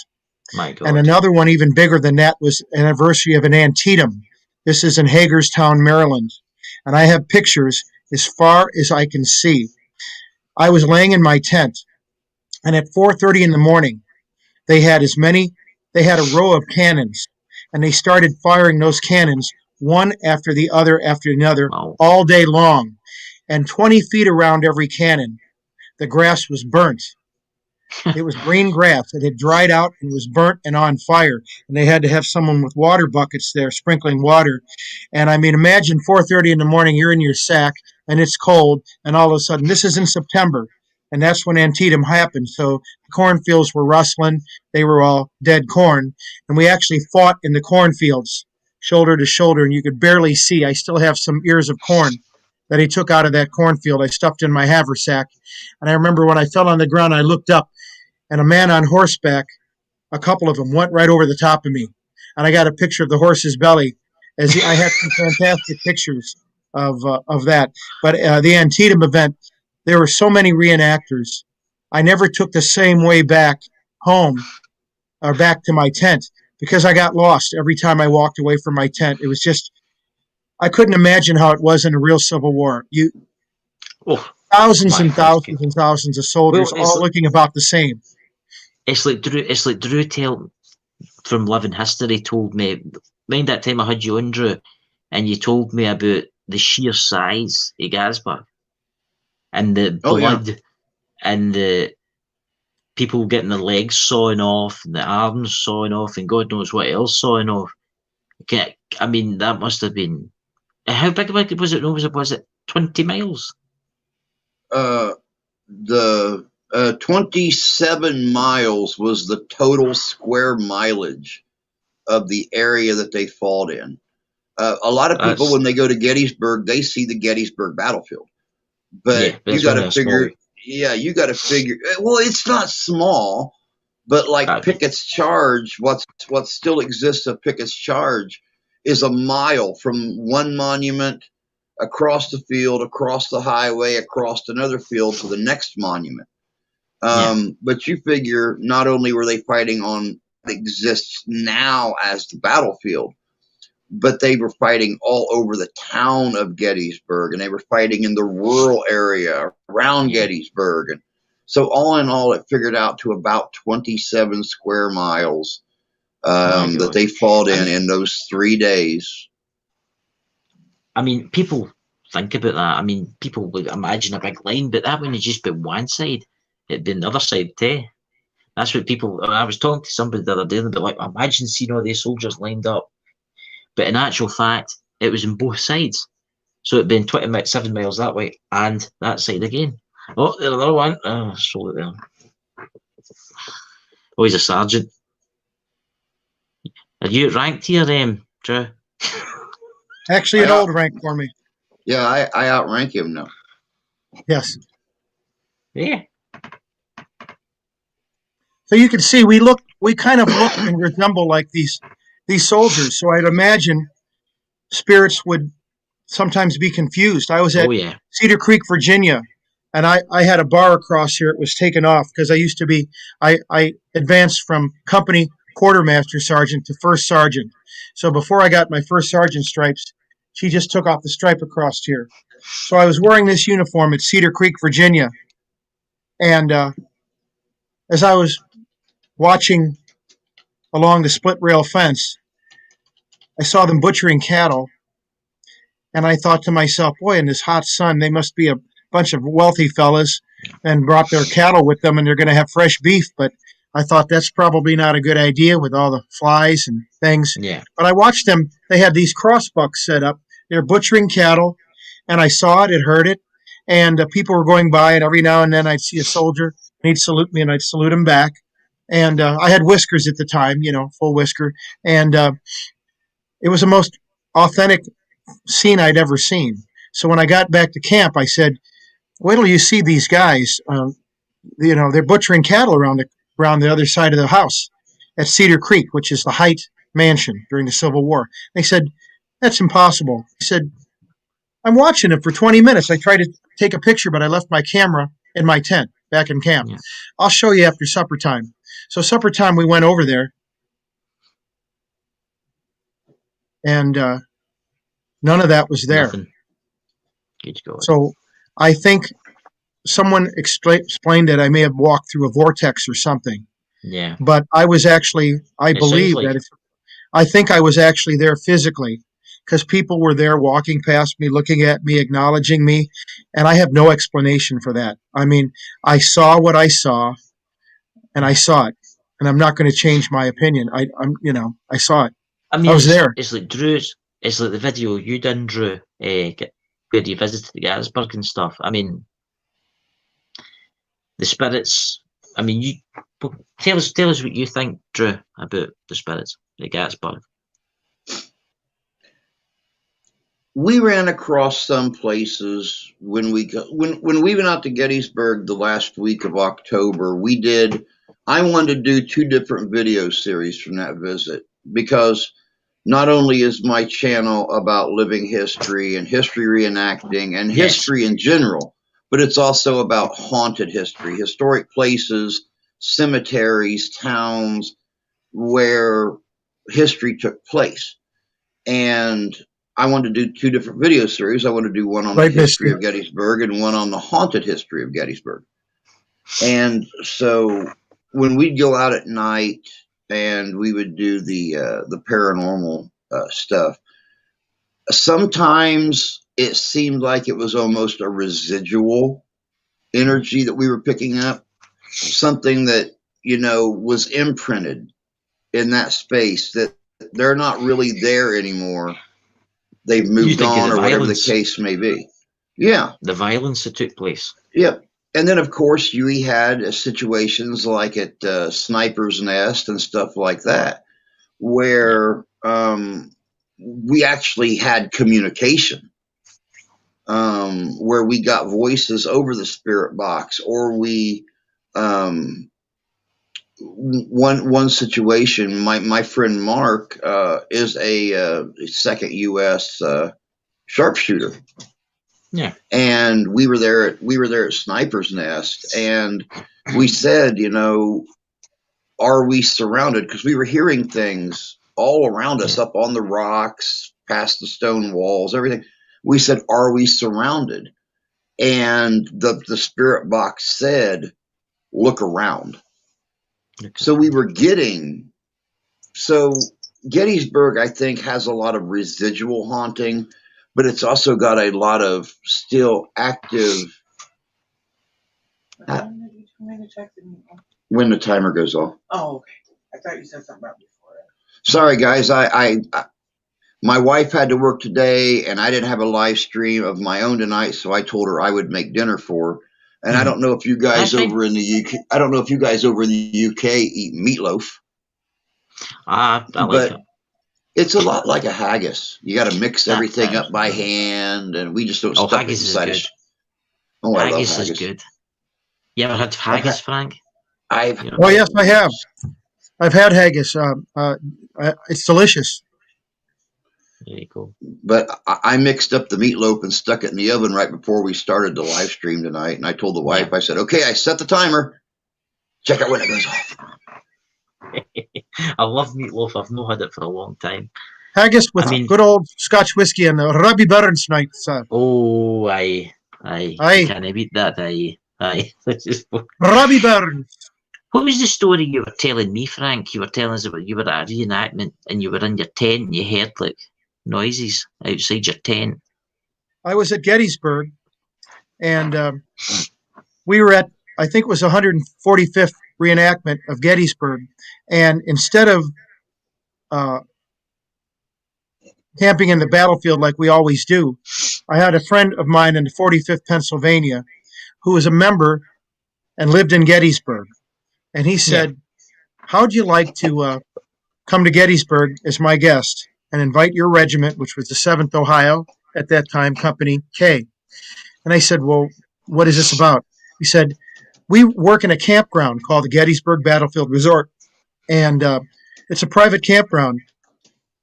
My God. And another one even bigger than that was anniversary of an Antietam. This is in Hagerstown, Maryland. And I have pictures as far as I can see. I was laying in my tent, and at 4:30 in the morning, they had a row of cannons, and they started firing those cannons one after the other all day long. And 20 feet around every cannon, the grass was burnt. It was green grass. It had dried out and was burnt and on fire. And they had to have someone with water buckets there sprinkling water. And I mean, imagine 4:30 in the morning, you're in your sack and it's cold. And all of a sudden, this is in September. And that's when Antietam happened. So the cornfields were rustling. They were all dead corn. And we actually fought in the cornfields, shoulder to shoulder. And you could barely see. I still have some ears of corn that he took out of that cornfield. I stuffed in my haversack. And I remember when I fell on the ground, I looked up, and a man on horseback, a couple of them, went right over the top of me. And I got a picture of the horse's belly. I had some fantastic pictures of that. But the Antietam event, there were so many reenactors. I never took the same way back home or back to my tent because I got lost every time I walked away from my tent. It was just, I couldn't imagine how it was in a real Civil War. Thousands and thousands and thousands of soldiers, all looking about the same. It's like Drew from Living History told me. Mind that time I had you on, Drew, and you told me about the sheer size of Gettysburg and the blood and the people getting their legs sawn off and the arms sawn off and God knows what else sawn off. I mean, that must have been. How big was it? Was it 20 miles? The 27 miles was the total square mileage of the area that they fought in. A lot of people, when they go to Gettysburg, they see the Gettysburg battlefield. But you got to figure, well, it's not small, but like Pickett's Charge, what still exists of Pickett's Charge is a mile from one monument across the field, across the highway, across another field to the next monument. But you figure not only were they fighting on what exists now as the battlefield, but they were fighting all over the town of Gettysburg, and they were fighting in the rural area around Gettysburg. And so all in all, it figured out to about 27 square miles that they fought in those 3 days. I mean, people think about that. I mean, people would imagine a big line, but that wouldn't have just been one side. It'd been the other side too. That's what people. I was talking to somebody the other day, and they'd be like, imagine seeing all these soldiers lined up. But in actual fact, it was on both sides. So it'd been 27 miles that way and that side again. Oh, there's another one. Oh, saw it there. Oh, he's a sergeant. Are you ranked here, Drew? Actually, an old rank for me. Yeah, I outrank him now. Yes. Yeah. So you can see we kind of look and resemble like these soldiers. So I'd imagine spirits would sometimes be confused. I was at Cedar Creek, Virginia, and I had a bar across here. It was taken off because I advanced from company quartermaster sergeant to first sergeant. So before I got my first sergeant stripes, she just took off the stripe across here. So I was wearing this uniform at Cedar Creek, Virginia. And as I was watching along the split rail fence, I saw them butchering cattle. And I thought to myself, boy, in this hot sun, they must be a bunch of wealthy fellas and brought their cattle with them and they're going to have fresh beef. But I thought that's probably not a good idea with all the flies and things. Yeah. But I watched them. They had these crossbucks set up. They're butchering cattle. And I saw it, heard it. And people were going by, and every now and then I'd see a soldier, and he'd salute me, and I'd salute him back. And I had whiskers at the time, full whisker. And it was the most authentic scene I'd ever seen. So when I got back to camp, I said, wait till you see these guys. They're butchering cattle around the other side of the house at Cedar Creek, which is the Height Mansion during the Civil War. They said, that's impossible. I said, I'm watching it for 20 minutes. I tried to take a picture, but I left my camera in my tent back in camp. Yeah. I'll show you after supper time. So supper time, we went over there, and none of that was there. Nothing. Good God. So I think someone explained that I may have walked through a vortex or something. Yeah. But I was actually, I believe like... that I think I was actually there physically, because people were there walking past me, looking at me, acknowledging me, and I have no explanation for that. I mean, I saw what I saw, and I saw it, and I'm not going to change my opinion. I saw it. I mean, I was there. It's like Drew's. It's like the video you done, Drew, where you visited Gettysburg and stuff. I mean, the spirits. I mean, you tell us what you think, Drew, about the spirits at Gettysburg. We ran across some places when we went out to Gettysburg the last week of October. I wanted to do 2 different video series from that visit, because not only is my channel about living history and history reenacting and history in general, but it's also about haunted history, historic places, cemeteries, towns where history took place. And I wanted to do 2 different video series. I want to do one on the history of Gettysburg and one on the haunted history of Gettysburg. And so when we'd go out at night and we would do the paranormal stuff, sometimes it seemed like it was almost a residual energy that we were picking up, something that, was imprinted in that space, that they're not really there anymore. They've moved on, or whatever the case may be. Yeah. The violence that took place. Yep. And then, of course, you had situations like at Sniper's Nest and stuff like that, where we actually had communication, where we got voices over the spirit box, or we one situation, my friend Mark is a second U.S. Sharpshooter. Yeah. And we were there at Sniper's Nest, and we said, are we surrounded? Because we were hearing things all around us, up on the rocks, past the stone walls, everything. We said, are we surrounded? And the spirit box said, look around. Okay. So Gettysburg, I think, has a lot of residual haunting, but it's also got a lot of still active. When the timer goes off. Oh, okay. I thought you said something about before. Sorry, guys. I my wife had to work today, and I didn't have a live stream of my own tonight, so I told her I would make dinner for her. And I don't know if you guys over in the UK. I don't know if you guys over in the UK eat meatloaf. I like it. It's a lot like a haggis. You got to mix everything up by hand, and we just don't stuff it inside it. Oh, I love haggis. Is good. You ever had haggis, Frank? Oh, yes, I have. I've had haggis. It's delicious. Very cool. But I mixed up the meatloaf and stuck it in the oven right before we started the live stream tonight. And I told the wife, I said, okay, I set the timer. Check out when it goes off. I love meatloaf. I've not had it for a long time. Haggis with good old Scotch whiskey and Robbie Burns night. Oh, aye. Can I beat that? Aye. Robbie Burns. What was the story you were telling me, Frank? You were telling us about you were at a reenactment and you were in your tent and you heard like noises outside your tent. I was at Gettysburg, and we were at, I think it was 145th reenactment of Gettysburg, and instead of camping in the battlefield like we always do, I had a friend of mine in the 45th Pennsylvania who was a member and lived in Gettysburg, and he said, how'd you like to come to Gettysburg as my guest and invite your regiment, which was the 7th Ohio at that time, Company K? And I said, well, what is this about? He said, we work in a campground called the Gettysburg Battlefield Resort, and it's a private campground.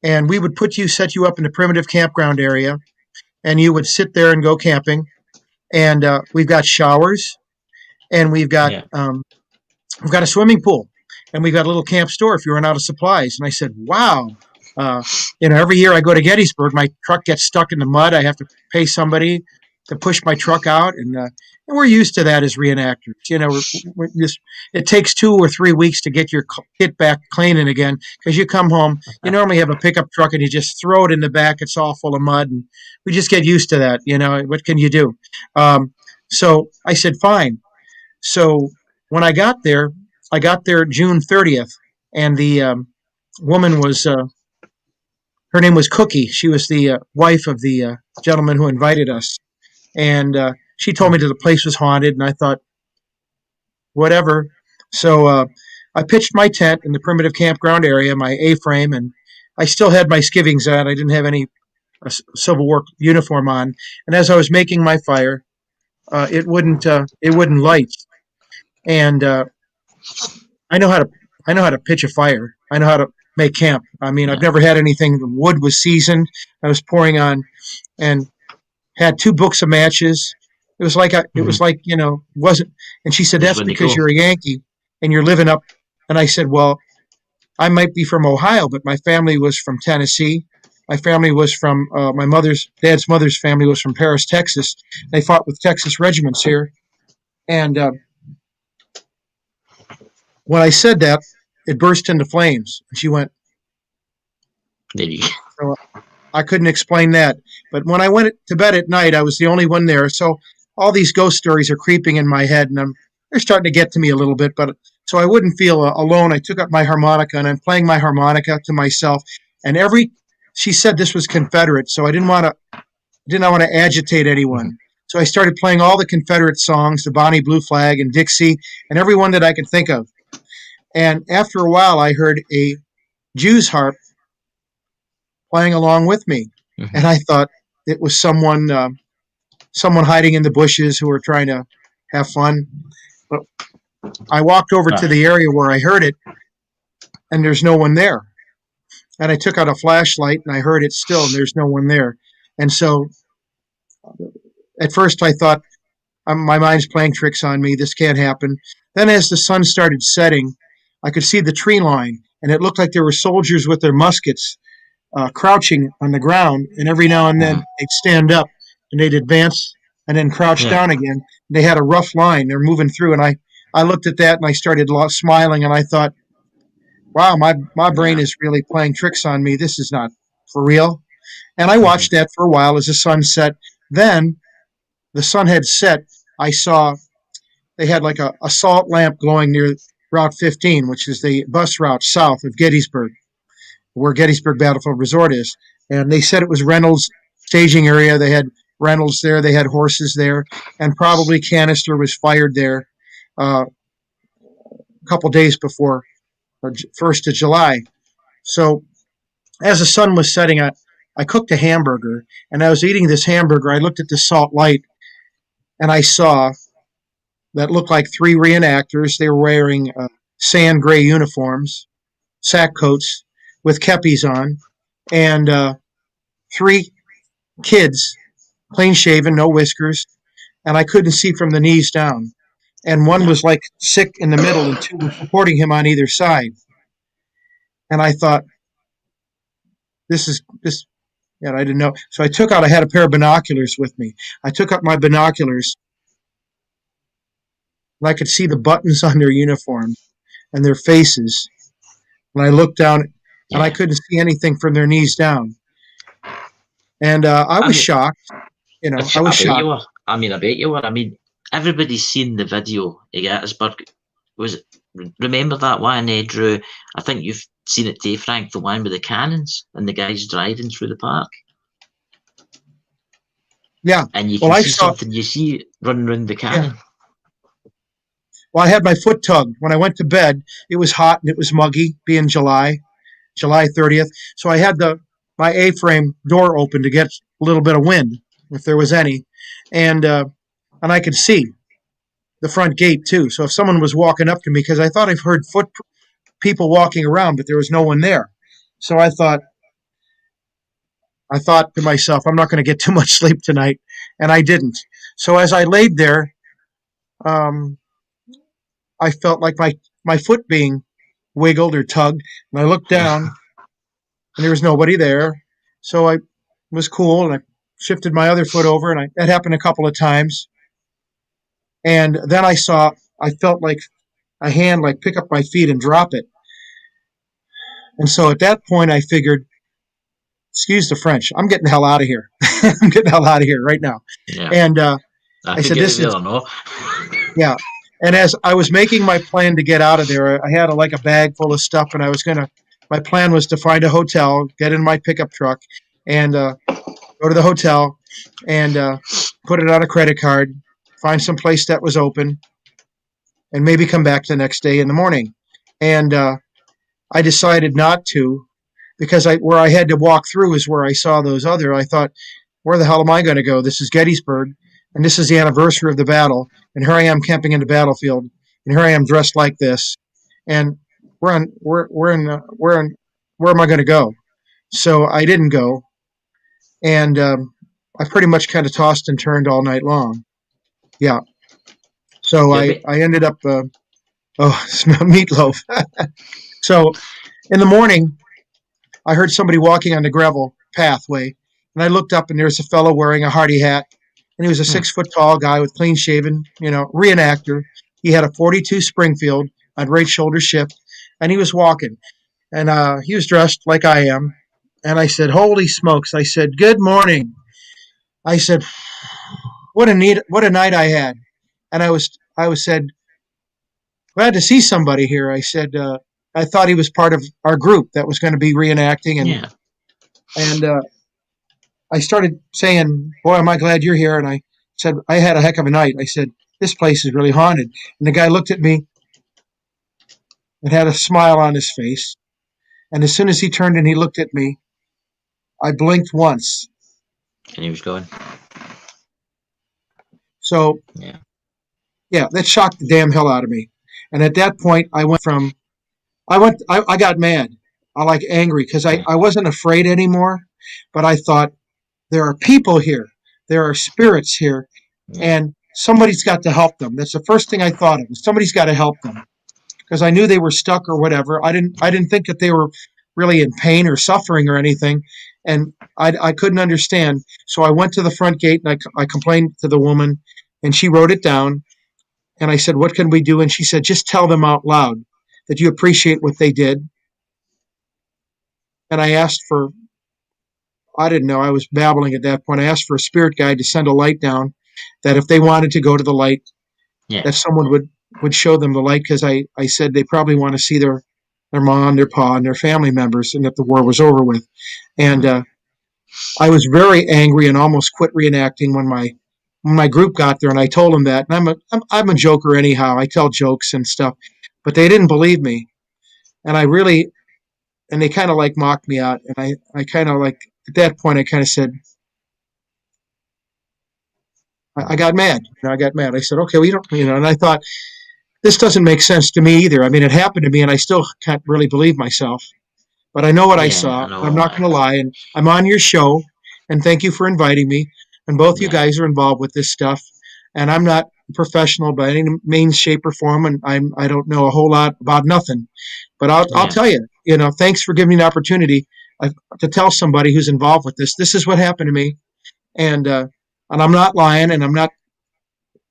And we would set you up in the primitive campground area, and you would sit there and go camping. And we've got showers, and we've got a swimming pool, and we've got a little camp store if you run out of supplies. And I said, wow. Uh, every year I go to Gettysburg, my truck gets stuck in the mud. I have to pay somebody to push my truck out, and we're used to that as reenactors. We're just, it takes 2 or 3 weeks to get your kit back cleaning again, because you come home, you normally have a pickup truck and you just throw it in the back. It's all full of mud, and we just get used to that. What can you do? So I said, fine. So when I got there June 30th, and the woman was, her name was Cookie. She was the wife of the gentleman who invited us. And she told me that the place was haunted, and I thought, whatever. So I pitched my tent in the primitive campground area, my A-frame, and I still had my skivings on. I didn't have any Civil War uniform on. And as I was making my fire, it wouldn't light. And I know how to pitch a fire. I know how to make camp. I mean, I've never had anything. The wood was seasoned. I was pouring on, and had 2 books of matches. It was like wasn't. And she said, that's because you're a Yankee and you're living up. And I said, well, I might be from Ohio, but my family was from Tennessee. My family was from my dad's mother's family was from Paris, Texas. They fought with Texas regiments here. And when I said that, it burst into flames. And she went, so I couldn't explain that. But when I went to bed at night, I was the only one there. So all these ghost stories are creeping in my head, and they're starting to get to me a little bit. But so I wouldn't feel alone, I took up my harmonica, and I'm playing my harmonica to myself. And she said this was Confederate, so I didn't want to agitate anyone. So I started playing all the Confederate songs, the Bonnie Blue Flag and Dixie, and every one that I could think of. And after a while, I heard a Jew's harp playing along with me. Mm-hmm. And I thought it was someone hiding in the bushes who were trying to have fun. But I walked over to the area where I heard it, and there's no one there. And I took out a flashlight, and I heard it still, and there's no one there. And so at first I thought, my mind's playing tricks on me. This can't happen. Then as the sun started setting, I could see the tree line, and it looked like there were soldiers with their muskets crouching on the ground, and every now and then they'd stand up and they'd advance and then crouch down again. They had a rough line. They're moving through, and I looked at that and I started smiling, and I thought, wow, my brain is really playing tricks on me. This is not for real. And I watched that for a while as the sun set. Then the sun had set. I saw they had like a salt lamp glowing near Route 15, which is the bus route south of Gettysburg, where Gettysburg Battlefield Resort is. And they said it was Reynolds staging area. They had Reynolds there. They had horses there. And probably canister was fired there a couple days before 1st of July. So as the sun was setting, I cooked a hamburger. And I was eating this hamburger. I looked at the salt light, and I saw that looked like 3 reenactors. They were wearing sand gray uniforms, sack coats, with kepis on, and 3 kids, clean shaven, no whiskers, and I couldn't see from the knees down. And one was like sick in the middle, and 2 were supporting him on either side. And I thought, this. Yeah, I didn't know. So I had a pair of binoculars with me. I took up my binoculars, and I could see the buttons on their uniforms and their faces. And I looked down, and I couldn't see anything from their knees down. And I was shocked. I was shocked. I bet you were. I mean, everybody's seen the video of Gettysburg. Remember that one, Drew? I think you've seen it too, Frank, the one with the cannons and the guys driving through the park. Yeah. And you can see something. You see running around the cannon. Well, I had my foot tugged. When I went to bed, it was hot and it was muggy, being July 30th. So I had my A-frame door open to get a little bit of wind, if there was any, and I could see the front gate too. So if someone was walking up to me, because I thought I've heard people walking around, but there was no one there. So I thought to myself, I'm not going to get too much sleep tonight, and I didn't. So as I laid there, um, I felt like my foot being wiggled or tugged, and I looked down, and there was nobody there. So I was cool, and I shifted my other foot over, and that happened a couple of times. And then I felt like a hand like pick up my feet and drop it. And so at that point, I figured, excuse the French, I'm getting the hell out of here. I'm getting the hell out of here right now. Yeah. And I I said, forget this it is, or no. yeah. And as I was making my plan to get out of there, I had like a bag full of stuff, and my plan was to find a hotel, get in my pickup truck, and go to the hotel and put it on a credit card, find some place that was open, and maybe come back the next day in the morning. And I decided not to, because where I had to walk through is where I saw those other. I thought, where the hell am I going to go? This is Gettysburg, and this is the anniversary of the battle, and here I am camping in the battlefield, and here I am dressed like this, and where am I going to go? So I didn't go, and I pretty much kind of tossed and turned all night long. Yeah. So Yeah, I ended up smell meatloaf. So in the morning, I heard somebody walking on the gravel pathway, and I looked up, and there's a fellow wearing a Hardy hat, and he was a 6 foot tall guy with clean shaven, reenactor. He had a 42 Springfield on right shoulder shift, and he was walking, and he was dressed like I am. And I said, "Holy smokes!" I said, "Good morning." I said, "What a night I had," and I was said, "Glad to see somebody here." I said, I thought he was part of our group that was going to be reenacting, and yeah. and I started saying, "Boy, am I glad you're here." And I said, "I had a heck of a night." I said, "This place is really haunted." And the guy looked at me and had a smile on his face. And as soon as he turned and he looked at me, I blinked once. And he was going. So, Yeah. yeah, that shocked the damn hell out of me. And at that point, I got mad. I like angry because I wasn't afraid anymore, but I thought, there are people here. There are spirits here, Yeah. and somebody's got to help them. That's the first thing I thought of. Somebody's got to help them, because I knew they were stuck or whatever. I didn't think that they were really in pain or suffering or anything, and I couldn't understand. So I went to the front gate and I complained to the woman, and she wrote it down. And I said, "What can we do?" And she said, "Just tell them out loud that you appreciate what they did." And I asked for, I didn't know, I was babbling at that point. I asked for a spirit guide to send a light down, that if they wanted to go to the light, Yeah. that someone would show them the light, because I said they probably want to see their mom, their pa, and their family members, and that the war was over with. And I was very angry and almost quit reenacting when my group got there, and I told them that. And I'm a joker anyhow. I tell jokes and stuff, but they didn't believe me, and they kind of like mocked me out, and I kind of like, at that point I kind of said, I got mad. I got mad. I said, "Okay, we don't," and I thought, this doesn't make sense to me either. I mean, it happened to me, and I still can't really believe myself. But I know what I Yeah, saw. I know I'm all not that. going to lie. And I'm on your show, and thank you for inviting me. And both you Yeah. guys are involved with this stuff. And I'm not a professional by any means, shape, or form, and I don't know a whole lot about nothing. But I'll Yeah. tell you, thanks for giving me an opportunity to tell somebody who's involved with this. This is what happened to me, and I'm not lying, and I'm not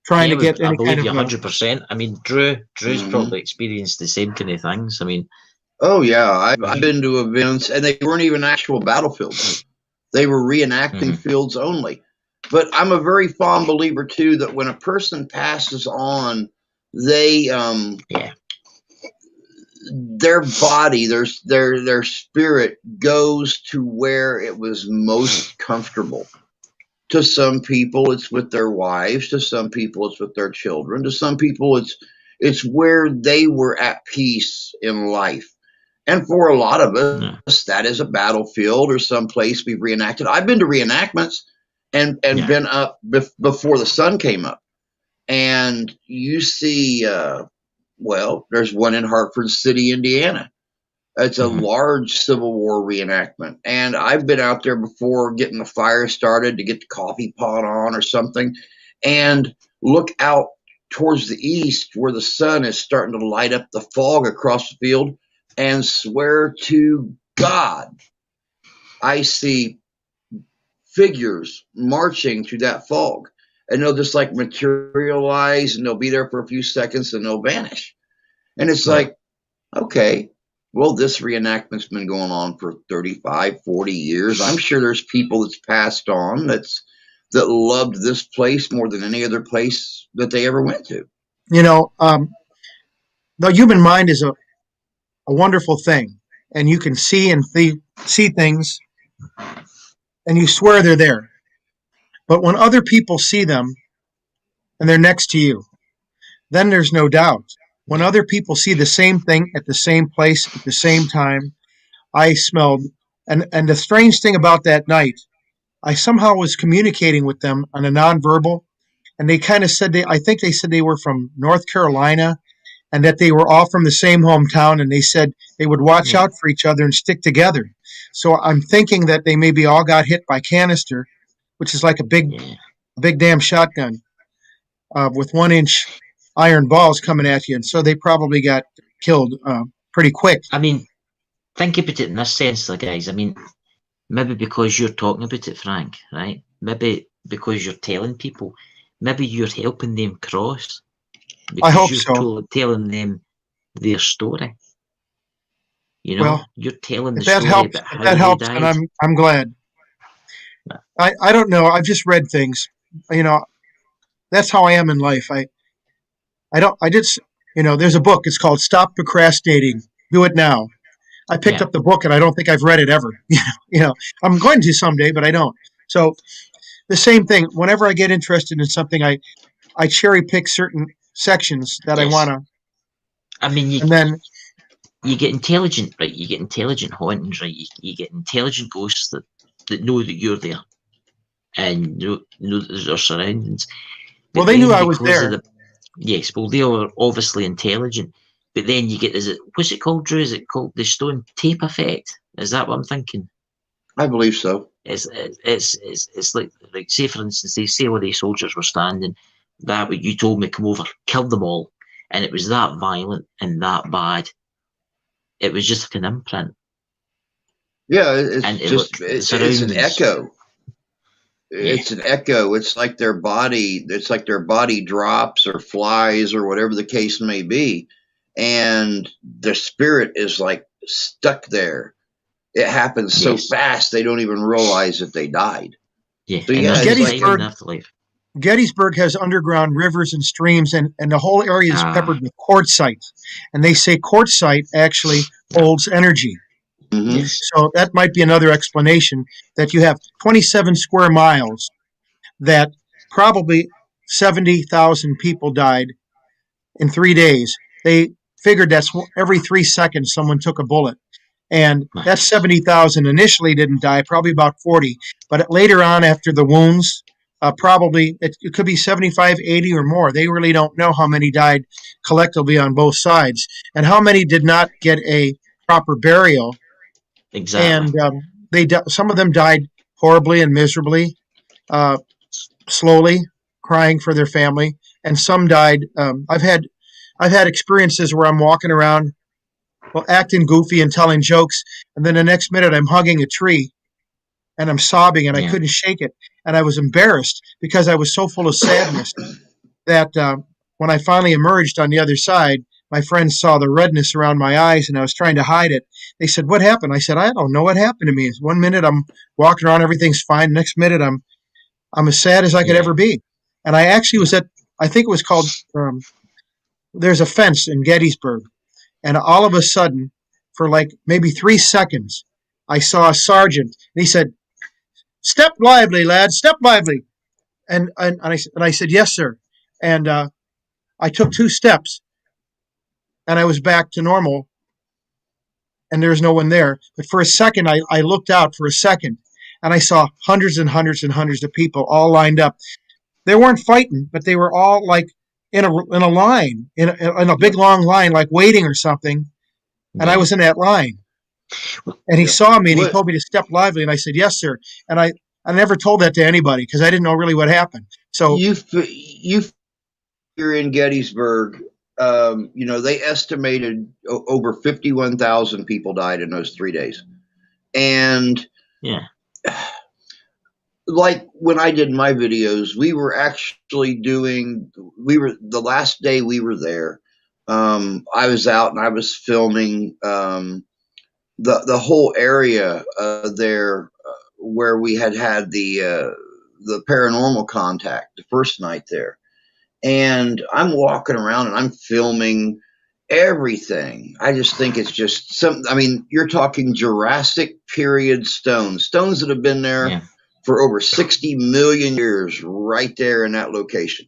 trying Yeah, to get I any kind believe of you 100%. I mean, Drew's Mhm. probably experienced the same kind of things. I mean, Oh yeah, I've been to events, and they weren't even actual battlefields. They were reenacting Mhm. fields only. But I'm a very fond believer too that when a person passes on, they yeah, their body, their spirit goes to where it was most comfortable. To some people, it's with their wives. To some people, it's with their children. To some people, it's It's where they were at peace in life. And for a lot of Yeah. us, that is a battlefield or some place we've reenacted. I've been to reenactments and Yeah. been up before the sun came up. And you see, well, there's one in Hartford City, Indiana. It's a Mhm. large Civil War reenactment. And I've been out there before getting the fire started to get the coffee pot on or something and look out towards the east where the sun is starting to light up the fog across the field and swear to God, I see figures marching through that fog. And they'll just like materialize and they'll be there for a few seconds and they'll vanish. And it's Yeah. like, okay, well, this reenactment's been going on for 35, 40 years. I'm sure there's people that's passed on that loved this place more than any other place that they ever went to. You know, the human mind is a wonderful thing, and you can see and see things, and you swear they're there. But when other people see them and they're next to you, then there's no doubt. When other people see the same thing at the same place at the same time, I smelled, and the strange thing about that night, I somehow was communicating with them on a nonverbal, and they kind of said I think they said they were from North Carolina, and that they were all from the same hometown, and they said they would watch Yeah. out for each other and stick together. So I'm thinking that they maybe all got hit by canister, which is like a Yeah. big damn shotgun with 1 inch iron balls coming at you, and so they probably got killed pretty quick. I mean, think about it in this sense, guys. I mean, maybe because you're talking about it, Frank, right? Maybe because you're telling people, maybe you're helping them cross I because hope you're so. telling them their story. Well, You're telling the story about if how that they helps, then died. I'm glad. Yeah. I don't know. I've just read things. You know, that's how I am in life. I don't. I just. There's a book. It's called Stop Procrastinating. Do it now. I picked Yeah. up the book and I don't think I've read it ever. I'm going to someday, but I don't. So the same thing. Whenever I get interested in something, I cherry pick certain sections that I want Yes. to, I mean, and then you get intelligent, right? You get intelligent hauntings, right? You get intelligent ghosts that know that you're there and know that there's our surroundings. well, But they knew then I was because of there. the yes, well, they are obviously intelligent. But then you get what's it called, Drew? Is it called the stone tape effect? Is that what I'm thinking? I believe so. It's like say for instance, they say where these soldiers were standing, that what you told me, come over, killed them all, and it was that violent and that bad. It was just like an imprint, Yeah, it's and just the it's an surroundings. echo. Yeah, It's an echo. It's like their body. It's like their body drops or flies or whatever the case may be, and their spirit is like stuck there. It happens so yes, fast they don't even realize that they died. yeah, So and yeah, there's no it's like time in Gettysburg the afterlife. Gettysburg has underground rivers and streams, and the whole area is Ah, peppered with quartzite. And they say quartzite actually yeah, holds energy. hmm yes, So that might be another explanation that you have 27 square miles that probably 70,000 people died in 3 days. They figured that's every 3 seconds someone took a bullet. And my that goodness, 70,000 initially didn't die, probably about 40. But later on, after the wounds, probably it could be 75, 80 or more. They really don't know how many died collectively on both sides and how many did not get a proper burial. exactly. And some of them died horribly and miserably, uh, slowly, crying for their family, and some died. I've had experiences where I'm walking around, well, acting goofy and telling jokes, and then the next minute I'm hugging a tree and I'm sobbing and I Yeah, couldn't shake it, and I was embarrassed because I was so full of sadness that when I finally emerged on the other side, my friends saw the redness around my eyes and I was trying to hide it. They said, "What happened?" I said, "I don't know what happened to me. One minute I'm walking around, everything's fine. Next minute I'm as sad as I could yeah, ever be." And I actually was I think it was called, there's a fence in Gettysburg. And all of a sudden, for like maybe 3 seconds, I saw a sergeant. And he said, "Step lively, lad, step lively." And I said, "Yes, sir." And I took 2 steps. and I was back to normal, and there's no one there. But for a second, I looked out for a second, and I saw hundreds and hundreds and hundreds of people all lined up. They weren't fighting, but they were all like in a line, in a big Yep. long line, like waiting or something. And I Yeah. was in that line. And he Yep. saw me and he What told me to step lively, and I said yes, sir. And I never told that to anybody because I didn't know really what happened. So you you're in Gettysburg, they estimated over 51,000 people died in those 3 days. And Yeah. like when I did my videos, we were the last day we were there. I was out and I was filming the whole area there where we had the paranormal contact the first night there. And I'm walking around and I'm filming everything. I just think it's just you're talking Jurassic period stones that have been there Yeah. for over 60 million years right there in that location.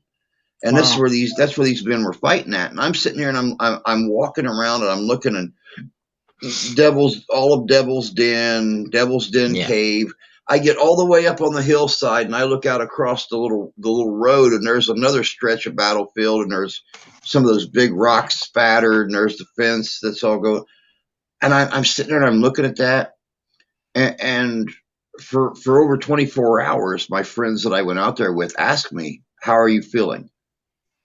And wow. that's where these men were fighting at. And I'm sitting here and I'm walking around and I'm looking and Devil's Den Yeah. Cave. I get all the way up on the hillside and I look out across the little road and there's another stretch of battlefield and there's some of those big rocks spattered and there's the fence that's all going. And I'm sitting there and I'm looking at that and for over 24 hours, my friends that I went out there with asked me, "How are you feeling?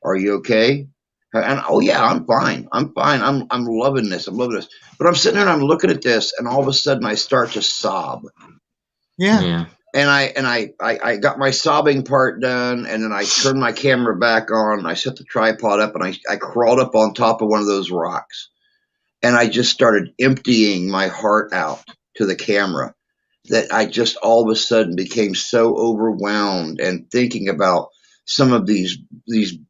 Are you okay?" And oh yeah, I'm fine. I'm fine. I'm loving this. I'm loving this. But I'm sitting there and I'm looking at this, and all of a sudden I start to sob. Yeah. Yeah. And I got my sobbing part done, and then I turned my camera back on. And I set the tripod up, and I crawled up on top of one of those rocks, and I just started emptying my heart out to the camera. That I just all of a sudden became so overwhelmed and thinking about some of these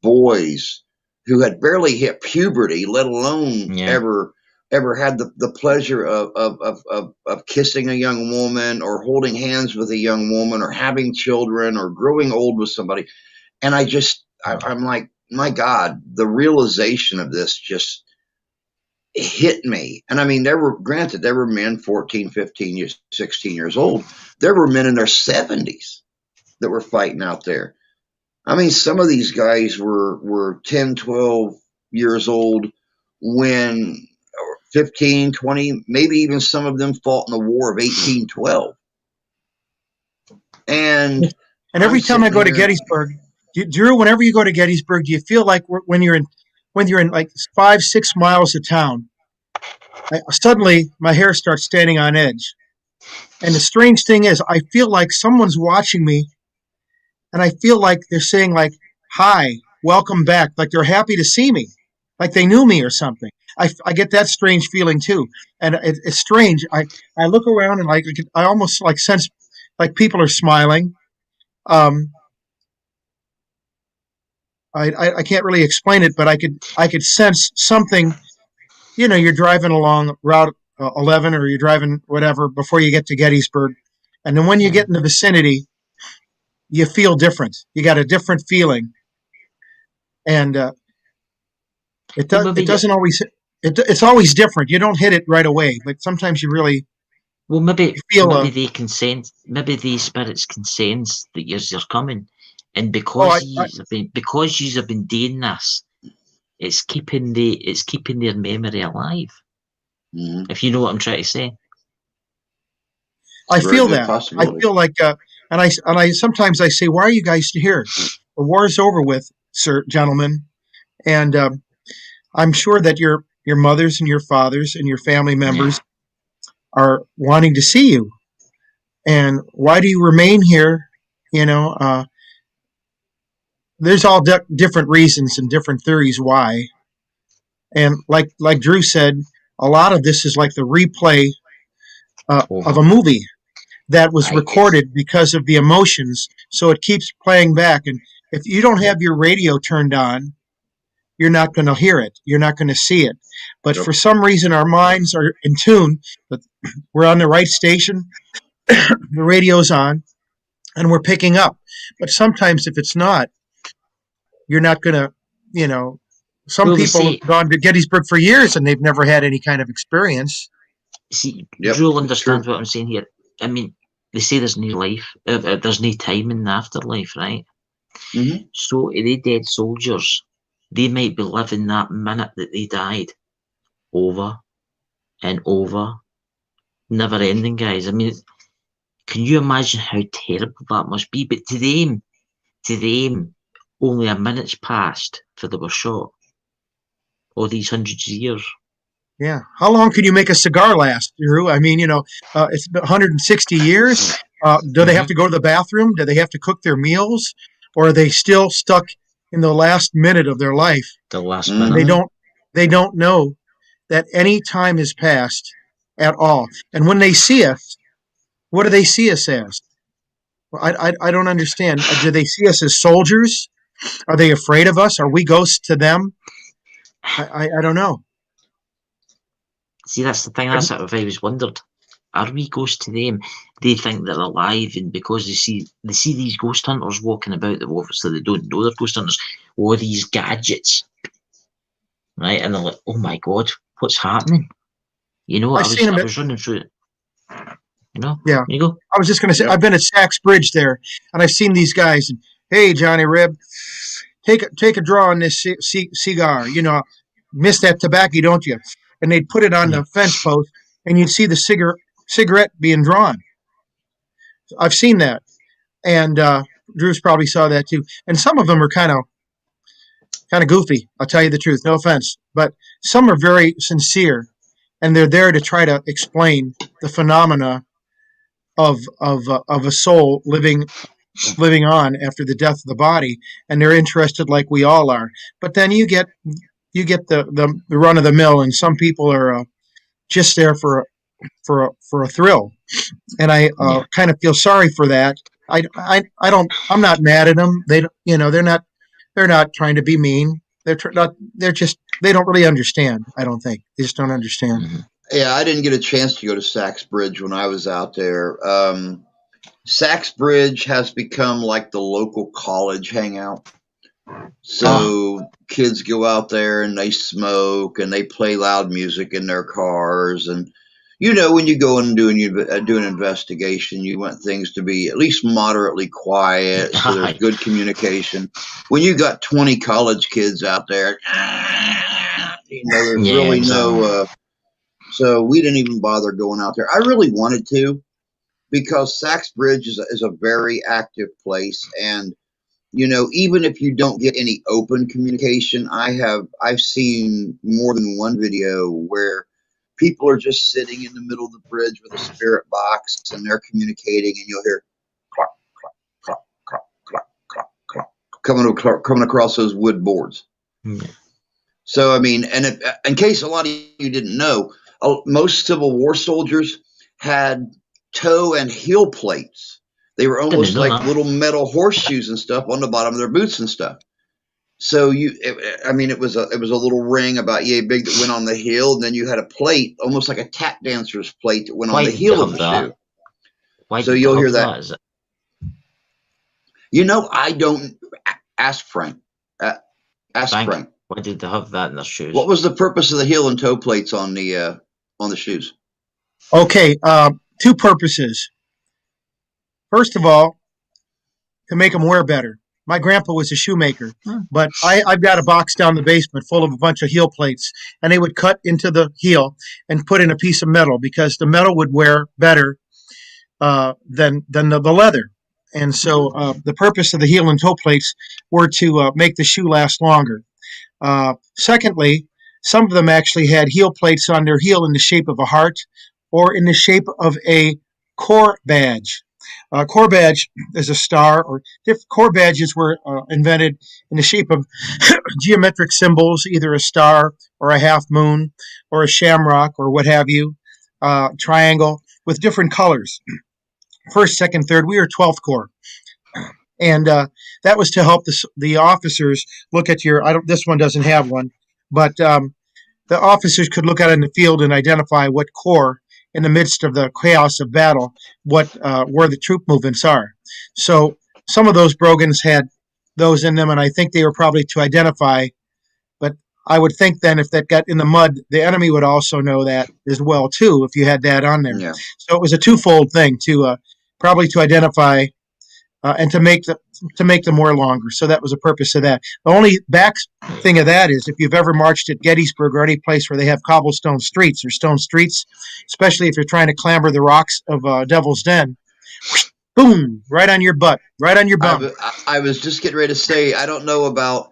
boys who had barely hit puberty, let alone Yeah. ever had the pleasure of kissing a young woman or holding hands with a young woman or having children or growing old with somebody. And I'm like, my God, the realization of this just hit me. And I mean, there were men 14, 15 years, 16 years old. There were men in their 70s that were fighting out there. I mean, some of these guys were 10, 12 years old when, or 15, 20, maybe even some of them fought in the War of 1812. And every I'm time I sitting go to here, Gettysburg, Drew, whenever you go to Gettysburg, do you feel like when you're in like 5-6 miles of town, suddenly my hair starts standing on edge. And the strange thing is, I feel like someone's watching me, and I feel like they're saying like, "Hi, welcome back," like they're happy to see me, like they knew me or something. I get that strange feeling too, and it's strange. I look around and like I almost like sense like people are smiling. Um, I can't really explain it, but I could sense something. You know, you're driving along Route 11 or you're driving whatever before you get to Gettysburg, and then when you Yeah. get in the vicinity, you feel different. You got a different feeling, and Well, it maybe, doesn't always. It's always different. You don't hit it right away, but sometimes you really well, you feel maybe they can sense, maybe these spirits can sense that you're coming, and oh because you have been doing this, it's keeping their memory alive. Mhm, If you know what I'm trying to say. I very feel good that. I possibility. feel like and I sometimes I say, why are you guys here? The war is over with, sir, gentlemen, and I'm sure that your mothers and your fathers and your family Yeah. members are wanting to see you. And why do you remain here? You know, there's all different reasons and different theories why. And like Drew said, a lot of this is like the replay of Over. a movie that was It's recorded because of the emotions. So it keeps playing back. And if you don't yeah. have your radio turned on, you're not going to hear it. You're not going to see it. But Yep. for some reason, our minds are in tune. But we're on the right station. The radio's on, and we're picking up. But sometimes, if it's not, you're not going to, you know. Some Well, they people say, have gone to Gettysburg for years and they've never had any kind of experience. see, Yep, Drew will it's true. understand what I'm saying here. I mean, they say there's no life, there's no time in the afterlife, right? Mhm. So, the dead soldiers, they might be living that minute that they died over and over, never ending, guys. I mean, can you imagine how terrible that must be? But to them, only a minute's passed for they were shot. All these hundreds of years. Yeah. How long can you make a cigar last, Drew? I mean, it's been 160 years. Do they have to go to the bathroom? Do they have to cook their meals? Or are they still stuck in the last minute of their life? The last Mhm. minute. They don't know that any time has passed at all. And when they see us, what do they see us as? Well, I don't understand. Do they see us as soldiers? Are they afraid of us? Are we ghosts to them? I don't know. See, that's the thing. That's what I've always wondered. Are we ghosts to them? They think they're alive, and because they see these ghost hunters walking about, that obviously they don't know they're ghost hunters, or these gadgets, right? And they're like, "Oh my god, what's happening?" You know, I've seen them. I was running through it. You know, Yeah. there you go. I was just going to say, Yep. I've been at Saks Bridge there, and I've seen these guys. And, hey, Johnny Rib, take a draw on this cigar. Miss that tobacco, don't you? And they'd put it on the fence post, and you'd see the cigarette being drawn. I've seen that, and Drew's probably saw that too. And some of them are kind of goofy. I'll tell you the truth. No offense, but some are very sincere, and they're there to try to explain the phenomena of a soul living on after the death of the body, and they're interested like we all are. But then you get the run of the mill, and some people are just there for a thrill, and I kind of feel sorry for that. I don't. I'm not mad at them. They're not trying to be mean. They're just they don't really understand. I don't think they just don't understand. Mm-hmm. Yeah, I didn't get a chance to go to Saks Bridge when I was out there. Saks Bridge has become like the local college hangout. So kids go out there and they smoke and they play loud music in their cars. And when you go and do an investigation, you want things to be at least moderately quiet, so there's good communication. When you got 20 college kids out there, there's really no. So we didn't even bother going out there. I really wanted to, because Saks Bridge is a very active place, and even if you don't get any open communication, I've seen more than one video where people are just sitting in the middle of the bridge with a spirit box and they're communicating, and you'll hear clock, clock, clock, clock, clock, clock, clock, coming across those wood boards. Mm-hmm. So I mean, and in case a lot of you didn't know, most Civil War soldiers had toe and heel plates. They were almost like little metal horseshoes and stuff on the bottom of their boots and stuff. So it was a little ring about yay big that went on the heel, and then you had a plate, almost like a tap dancer's plate, that went on the heel of the shoe. Why? So you'll hear that. I don't. Ask Frank. Frank. Why did they have that in their shoes? What was the purpose of the heel and toe plates on the shoes? Okay, two purposes. First of all, to make them wear better. My grandpa was a shoemaker, but I've got a box down the basement full of a bunch of heel plates, and they would cut into the heel and put in a piece of metal, because the metal would wear better than the leather. And so the purpose of the heel and toe plates were to make the shoe last longer. Secondly, some of them actually had heel plates on their heel in the shape of a heart or in the shape of a corps badge. Corps badge is a star, or corps badges were invented in the shape of geometric symbols, either a star or a half moon or a shamrock or what have you, triangle with different colors. First, second, third. We were 12th Corps. And that was to help the officers look at this one doesn't have one, but the officers could look out in the field and identify what corps, in the midst of the chaos of battle, where the troop movements are. So some of those brogans had those in them, and I think they were probably to identify, but I would think then if that got in the mud, the enemy would also know that as well too. If you had that on there, Yeah. so it was a twofold thing to probably to identify and to make them more longer. So that was the purpose of that. The only back thing of that is if you've ever marched at Gettysburg or any place where they have cobblestone streets or stone streets, especially if you're trying to clamber the rocks of Devil's Den, boom, right on your butt, right on your bum. I was just getting ready to say I don't know about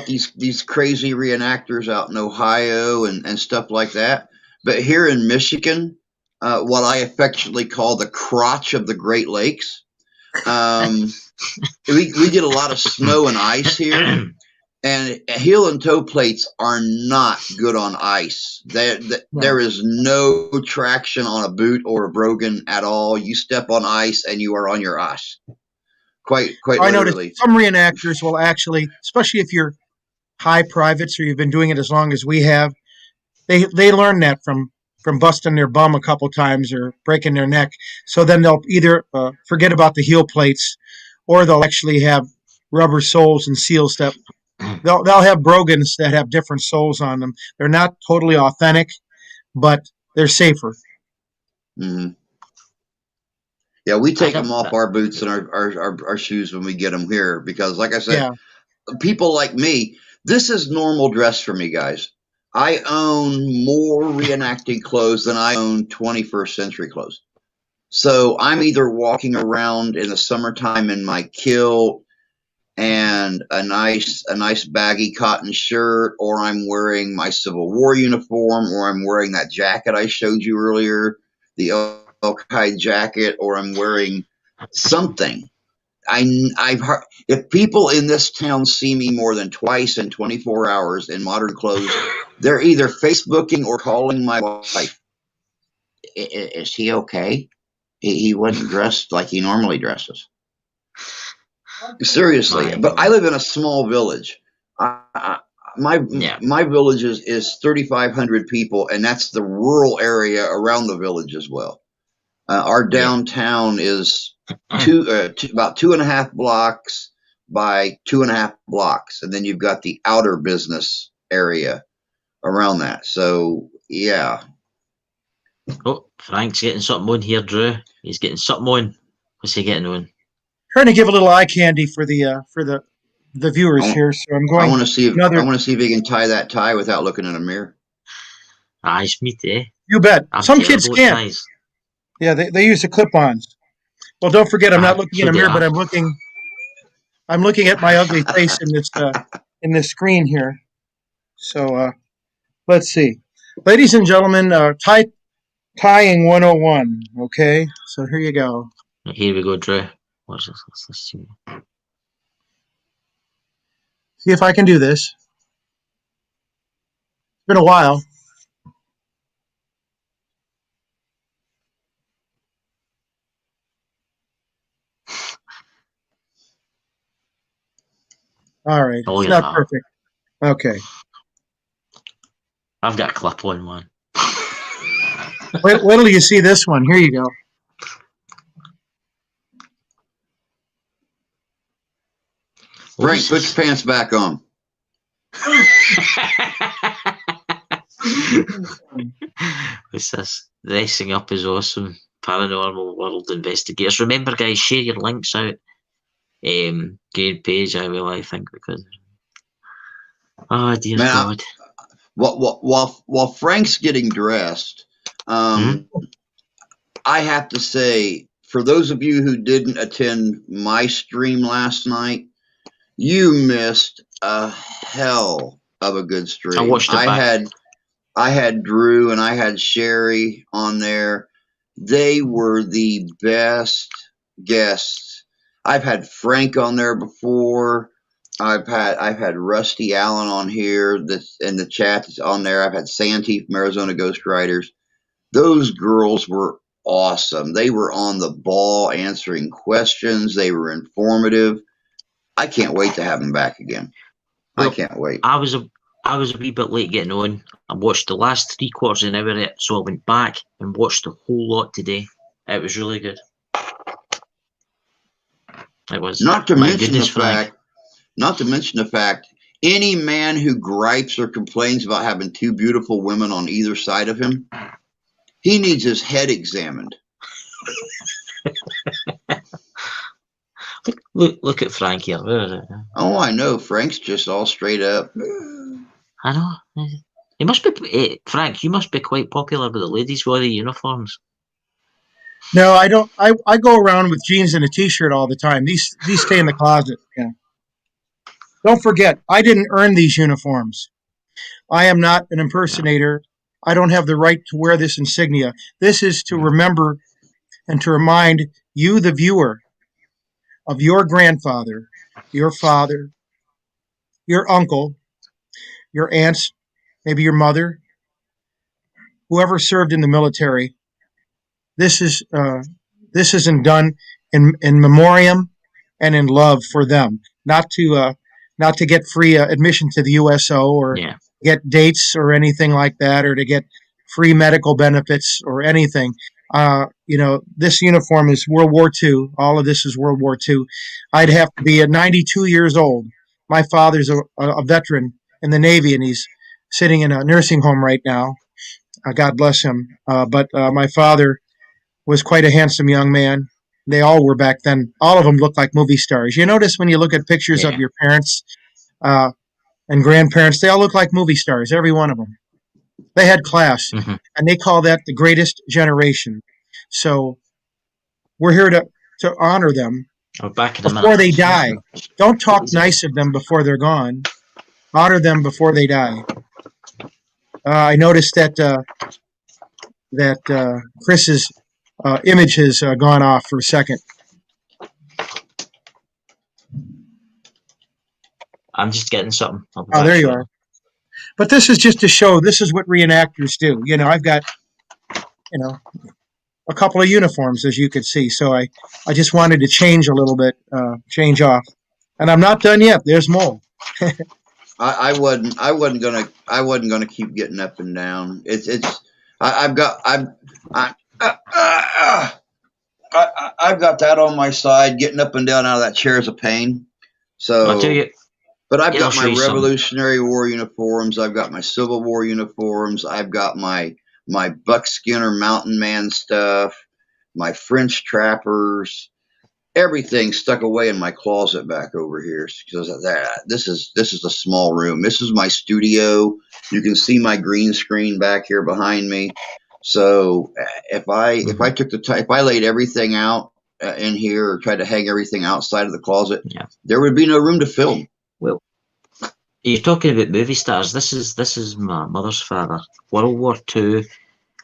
these crazy reenactors out in Ohio and stuff like that, but here in Michigan, what I affectionately call the crotch of the Great Lakes, we get a lot of snow and ice here, and heel and toe plates are not good on ice. There is no traction on a boot or a brogan at all. You step on ice and you are on your ass. Quite I literally. noticed some reenactors will actually, especially if you're high privates or you've been doing it as long as we have, they learn that from busting their bum a couple times or breaking their neck. So then they'll either forget about the heel plates, or they'll actually have rubber soles and seals that they'll have brogans that have different soles on them. They're not totally authentic, but they're safer. Mm-hmm. Yeah, we take them off our boots and our shoes when we get them here because, like I said, people like me, this is normal dress for me, guys. I own more reenacting clothes than I own 21st century clothes. So I'm either walking around in the summertime in my kilt and a nice baggy cotton shirt, or I'm wearing my Civil War uniform, or I'm wearing that jacket I showed you earlier, the elk hide jacket, or I'm wearing something. I've heard, if people in this town see me more than twice in 24 hours in modern clothes, they're either Facebooking or calling my wife. Is he okay? He wasn't dressed like he normally dresses. Seriously, but I live in a small village. My village is 3,500 people, and that's the rural area around the village as well. Our downtown is about 2.5 blocks by 2.5 blocks, and then you've got the outer business area around that. So yeah. Oh, Frank's getting something on here, Drew. He's getting something on. What's he getting on? Trying to give a little eye candy for the viewers here. So I'm going. I want to see if he can tie that tie without looking in a mirror. It's me too. You bet. Some kids can't. Ties. Yeah, they use the clip-ons. Well, don't forget, I'm not looking in a mirror, but I'm looking at my ugly face in this screen here. So let's see, ladies and gentlemen, tying 101. Okay, so here you go. Here we go, Drew. What's this? Let's see. See if I can do this. It's been a while. All right. It's not perfect. Okay. I've got a clip on one. Wait till you see this one. Here you go. Frank, put your pants back on. What's this? Dressing up is awesome. Paranormal World Investigators. Remember, guys, share your links out. Gain page, I will, I think, because oh dear God. While Frank's getting dressed, I have to say, for those of you who didn't attend my stream last night, you missed a hell of a good stream. I watched it back. I had Drew and I had Sherry on there. They were the best guests. I've had Frank on there before. I've had Rusty Allen on here that's in the chat that's on there. I've had Santee from Arizona Ghost Riders. Those girls were awesome. They were on the ball answering questions. They were informative. I can't wait to have them back again. I can't wait. I was a wee bit late getting on. I watched the last 3/4 of an hour of it, so I went back and watched the whole lot today. It was really good. It was. Not to mention the fact, Any man who gripes or complains about having two beautiful women on either side of him, he needs his head examined. Look at Frank here. Where is it? Oh, I know. Frank's just all straight up. I know. He must be Frank. You must be quite popular with the ladies with the uniforms. No, I don't. I go around with jeans and a t-shirt all the time. These stay in the closet. Yeah. Don't forget, I didn't earn these uniforms. I am not an impersonator. I don't have the right to wear this insignia. This is to remember and to remind you, the viewer, of your grandfather, your father, your uncle, your aunts, maybe your mother, whoever served in the military. This isn't done in memoriam and in love for them, not to get free admission to the USO or get dates or anything like that, or to get free medical benefits or anything. This uniform is World War II. All of this is World War II. I'd have to be at 92 years old. My father's a veteran in the Navy, and he's sitting in a nursing home right now. God bless him. But my father was quite a handsome young man. They all were back then. All of them looked like movie stars. You notice when you look at pictures of your parents and grandparents, they all look like movie stars, every one of them. They had class, and they call that the greatest generation. So we're here to honor them before they die. Don't talk nice of them before they're gone. Honor them before they die. I noticed that Chris's image has gone off for a second. I'm just getting something. Oh, there you are. But this is just to show, this is what reenactors do. I've got, a couple of uniforms, as you could see. So I just wanted to change a little bit, change off. And I'm not done yet. There's more. I wasn't gonna keep getting up and down. I've got that on my side. Getting up and down out of that chair is a pain. So, I'll tell you, but I've got my Revolutionary War uniforms. I've got my Civil War uniforms. I've got my buckskin or mountain man stuff, my French trappers, everything stuck away in my closet back over here. Because this is a small room. This is my studio. You can see my green screen back here behind me. So if I took the time, if I laid everything out in here or tried to hang everything outside of the closet, there would be no room to film. Well, you're talking about movie stars. This is my mother's father. World War II,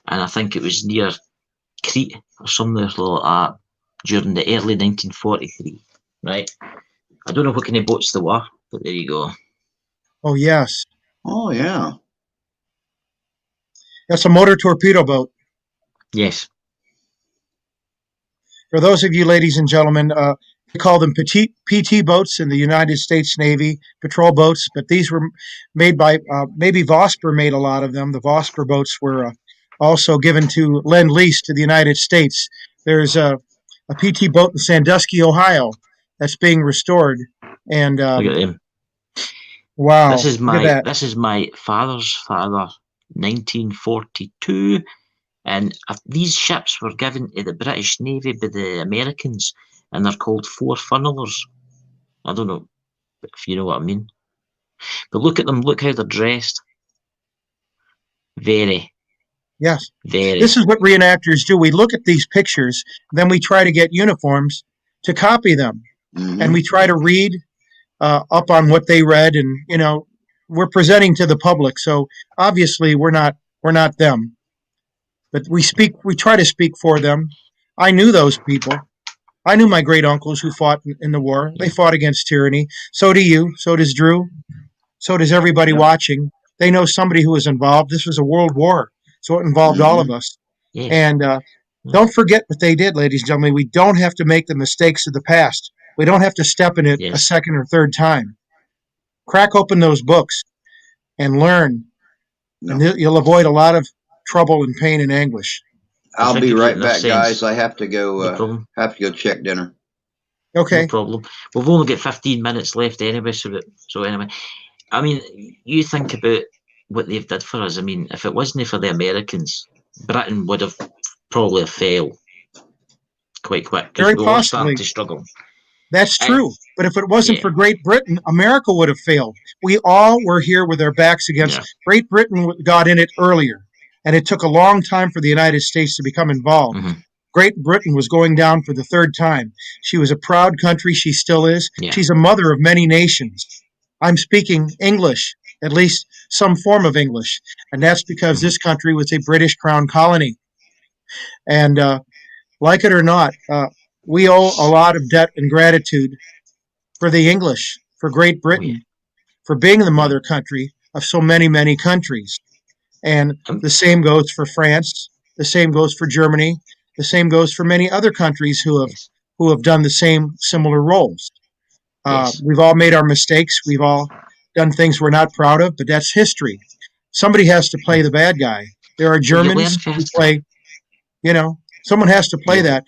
and I think it was near Crete or somewhere like that during the early 1943. Right? I don't know what kind of boats there were, but there you go. Oh yes. Oh yeah. That's a motor torpedo boat. Yes. For those of you, ladies and gentlemen, we call them PT boats in the United States Navy, patrol boats, but these were made by, maybe Vosper made a lot of them. The Vosper boats were also given to Lend-Lease to the United States. There's a PT boat in Sandusky, Ohio, that's being restored. And look at them. Wow. This is my father's father, 1942. And these ships were given to the British Navy by the Americans, and they're called four-funnelers. I don't know if you know what I mean. But look at them. Look how they're dressed. Very. Yes. Very. This is what reenactors do. We look at these pictures, then we try to get uniforms to copy them. Mm-hmm. And we try to read up on what they read, and, we're presenting to the public. So obviously we're not them. But we try to speak for them. I knew those people. I knew my great uncles who fought in the war. They fought against tyranny. So do you. So does Drew. So does everybody watching. They know somebody who was involved. This was a world war, so it involved all of us. Yes. And don't forget what they did, ladies and gentlemen. We don't have to make the mistakes of the past. We don't have to step in it a second or third time. Crack open those books and learn, and you'll avoid a lot of trouble and pain and anguish. I'll be right back, guys. I have to go. Check dinner. Okay. No problem. We've only got 15 minutes left anyway. So anyway, I mean, you think about what they've did for us. I mean, if it wasn't for the Americans, Britain would have probably failed quite quick because Very we were starting possibly. to struggle. That's And true. But if it wasn't yeah, for Great Britain, America would have failed. We all were here with our backs against. yeah, Great Britain got in it earlier, and it took a long time for the United States to become involved. hmm Great Britain was going down for the third time. She was a proud country. She still is. yeah, She's a mother of many nations. I'm speaking English, at least some form of English. And that's because hmm this country was a British crown colony. And like it or not, we owe a lot of debt and gratitude for the English, for Great oh yeah, Britain, for being the yeah. mother country of so many, many countries. And Um, the same goes for France. The same goes for Germany. The same goes for many other countries yes, who have done the same similar roles. yes. We've all made our mistakes. We've all done things we're not proud of, but that's history. Somebody has to play the bad guy. There are Well, you learn Germans who fast. play, someone has to play You, that.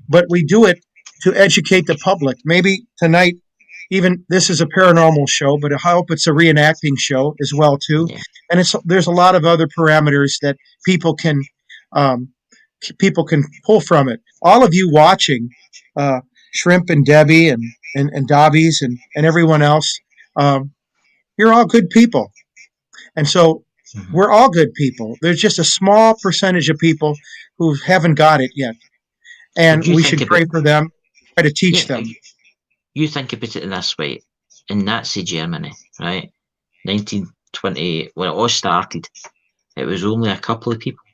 But we do it to educate the public. Maybe tonight, even this is a paranormal show, but I hope it's a reenacting show as well too. yeah. And there's a lot of other parameters that people can um, people can pull from it. All of you watching, Shrimp and Debbie and Dobbies and everyone else, um, you're all good people. And so hmm we're all good people. There's just a small percentage of people who haven't got it yet. Well, And you we think should about pray for them, try to teach yeah. them. You think about it in this way: in Nazi Germany, right, 1928, when it all started, it was only a couple of people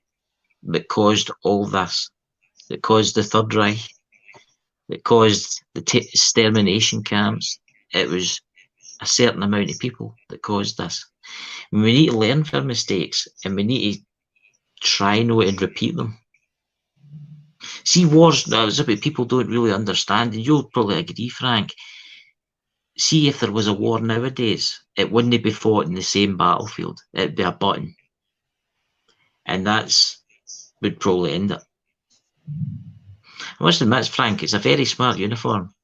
that caused all this, that caused the Third Reich, that caused the extermination camps. It was a certain amount of people that caused this. We need to learn from mistakes, and we need to try not and repeat them. See, wars now is about people don't really understand, and you'll probably agree, Frank. See, if there was a war nowadays, it wouldn't be fought in the same battlefield. It'd be a button, and that's would probably end it. I must admit, Frank, it's a very smart uniform.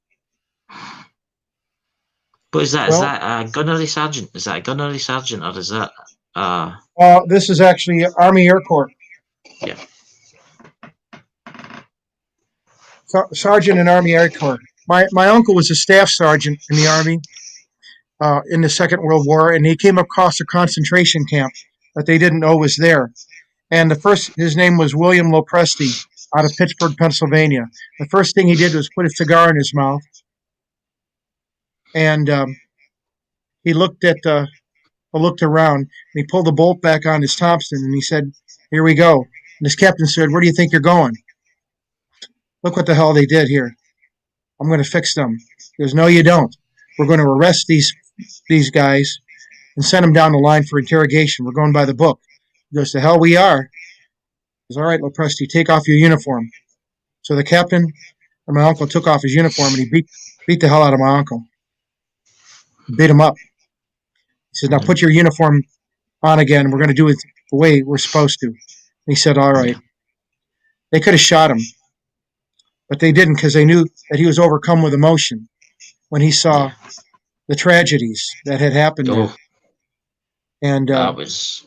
But is that? Is Well, that a gunnery sergeant? Is that a gunnery sergeant, or is that? this is actually Army Air Corps. Yeah. Sergeant in Army Air Corps. My uncle was a staff sergeant in the Army in the Second World War, and he came across a concentration camp that they didn't know was there. And his name was William Lopresti out of Pittsburgh, Pennsylvania. The first thing he did was put a cigar in his mouth, and he looked around, and he pulled the bolt back on his Thompson, and he said, "Here we go." And his captain said, "Where do you think you're going?" "Look what the hell they did here. I'm going to fix them." He goes, "No, you don't. We're going to arrest these guys and send them down the line for interrogation. We're going by the book." He goes, "The hell we are." He goes, "All right, Lopresti, take off your uniform." So the captain and my uncle took off his uniform, and he beat the hell out of my uncle. He beat him up. He said, "Now put your uniform on again. We're going to do it the way we're supposed to." And he said, "All right." Yeah. They could have shot him, but they didn't because they knew that he was overcome with emotion when he saw Yeah. the tragedies that had happened there. Oh, And that was.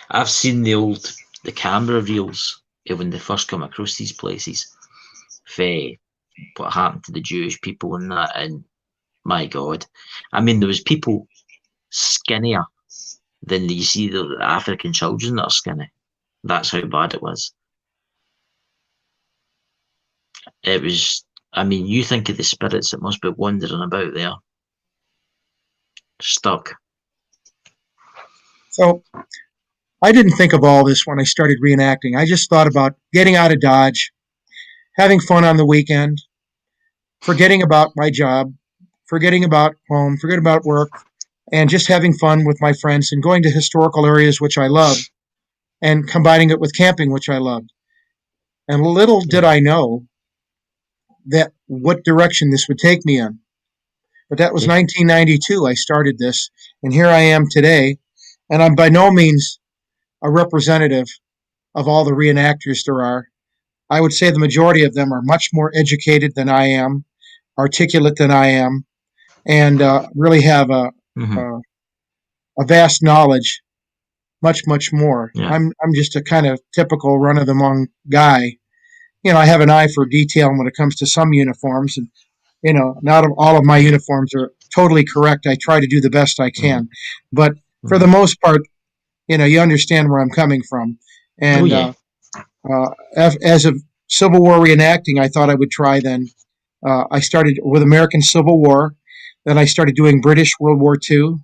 I've seen the camera reels when they first come across these places. For what happened to the Jewish people and that, and my God, I mean, there was people skinnier than you see the African children that are skinny. That's how bad it was. It was. I mean, you think of the spirits that must be wandering about there, stuck. so I didn't think of all this when I started reenacting. I just thought about getting out of Dodge, having fun on the weekend, forgetting about my job, forgetting about home, forgetting about work, and just having fun with my friends and going to historical areas, which I love, and combining it with camping, which I loved. And little did I know that what direction this would take me in. But that was Yeah. 1992. I started this, and here I am today. And I'm by no means a representative of all the reenactors there are. I would say the majority of them are much more educated than I am, articulate than I am, and really have Mhm. a vast knowledge, much more. Yeah. I'm just a kind of typical run of the mill guy. I have an eye for detail when it comes to some uniforms, and not all of my uniforms are totally correct. I try to do the best I can, but for the Mhm. most part, you understand where I'm coming from. Oh And yeah. as of Civil War reenacting, I thought I would try then. I started with American Civil War. Then I started doing British World War II,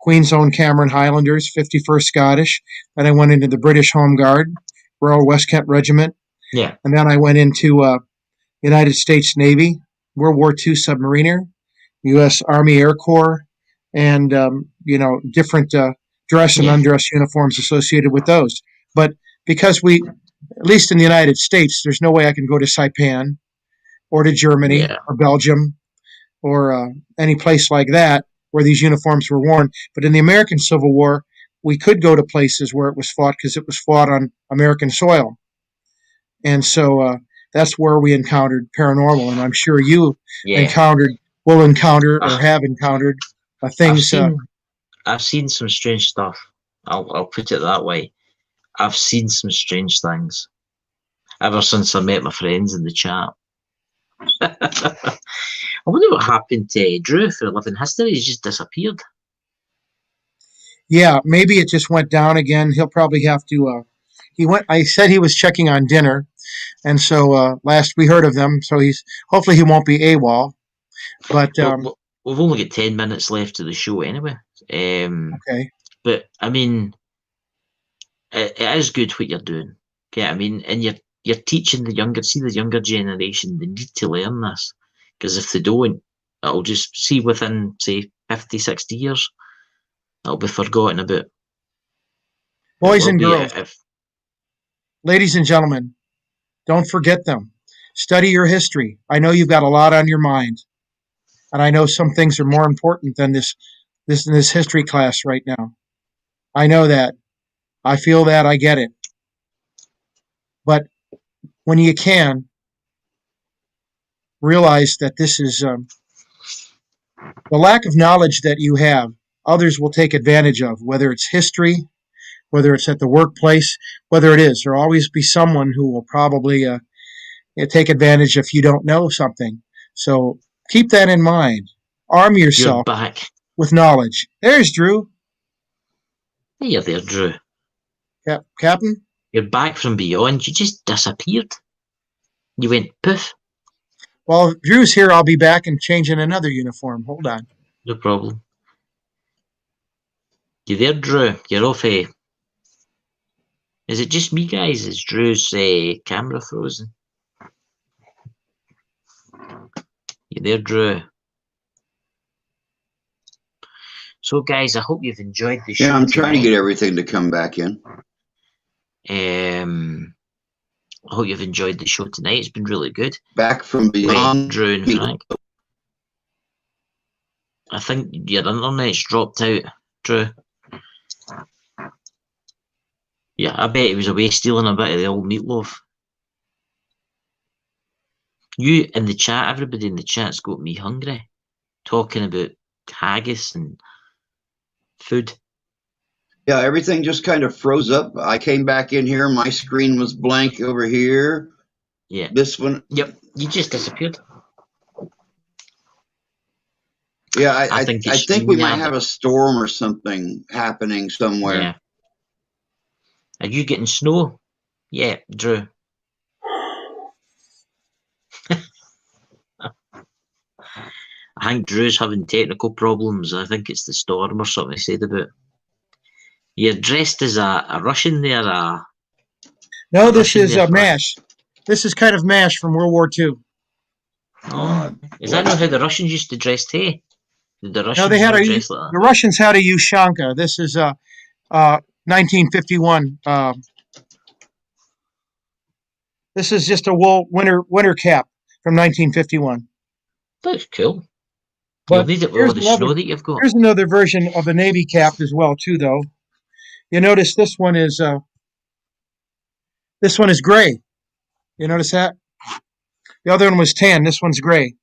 Queen's Own Cameron Highlanders, 51st Scottish. Then I went into the British Home Guard, Royal West Kent Regiment. Yeah. And then I went into United States Navy, World War II submariner, U.S. Army Air Corps, and different dress and Yeah. undress uniforms associated with those. But because at least in the United States, there's no way I can go to Saipan or to Germany Yeah. or Belgium or any place like that where these uniforms were worn. But in the American Civil War, we could go to places where it was fought because it was fought on American soil. And so that's where we encountered paranormal. And I'm sure you Yeah. encountered, will encounter, or Ah, have encountered I've things. seen I've seen some strange stuff. I'll put it that way. I've seen some strange things ever since I met my friends in the chat. I wonder what happened to Drew for Living History. He's just disappeared. Yeah, maybe it just went down again. He'll probably have to. He went. I said he was checking on dinner, and so last we heard of them. So hopefully he won't be AWOL. But Well, we've only got 10 minutes left of the show anyway. okay, But I mean, it is good what you're doing. Okay, I mean, and you're teaching the younger generation, they need to learn this. Because if they don't, it'll just see within, say, 50, 60 years, it'll be forgotten about. It boys will and be girls, if ladies and gentlemen, don't forget them. Study your history. I know you've got a lot on your mind, and I know some things are more important than this history class right now. I know that. I feel that. I get it. But when you can, realize that this is the lack of knowledge that you have, others will take advantage of, whether it's history, whether it's at the workplace, whether it is. There'll always be someone who will probably take advantage if you don't know something. So keep that in mind. Arm you're yourself back. with knowledge. There's Drew. Hey, you're there, Drew. Captain? You're back from beyond. You just disappeared. You went poof. Well, if Drew's here, I'll be back and change in another uniform. Hold on. No problem. You there, Drew? You're off. Is it just me, guys? Is Drew's camera frozen? You there, Drew? So, guys, I hope you've enjoyed the Yeah, show I'm trying to tonight. get everything to come back in. I hope you've enjoyed the show tonight. It's been really good. Back from With beyond. Drew and Frank. I think your internet's dropped out, Drew. Yeah, I bet he was away stealing a bit of the old meatloaf. You in the chat, everybody in the chat's got me hungry. Talking about haggis and food. Yeah, everything just kind of froze up. I came back in here. My screen was blank over here. Yeah. This one. Yep. You just disappeared. Yeah, I I think I it's think we might StreamYard. have a storm or something happening somewhere. Yeah. Are you getting snow? Yeah, Drew. I think Drew's having technical problems. I think it's the storm or something he said about. You're dressed as a Russian there, No, a this Russian is there, Frank. MASH. This is kind of MASH from World War II. Oh, is that not how the Russians used to dress? Hey, did the No, they Russians had not a dress like the Russians had a Ushanka. This is 1951. This is just a wool winter cap from 1951. that? That's cool. You'll But need it with all the snow that you've got. here's another version of the Navy cap as well too. Though you notice this one is gray. You notice that the other one was tan. This one's gray.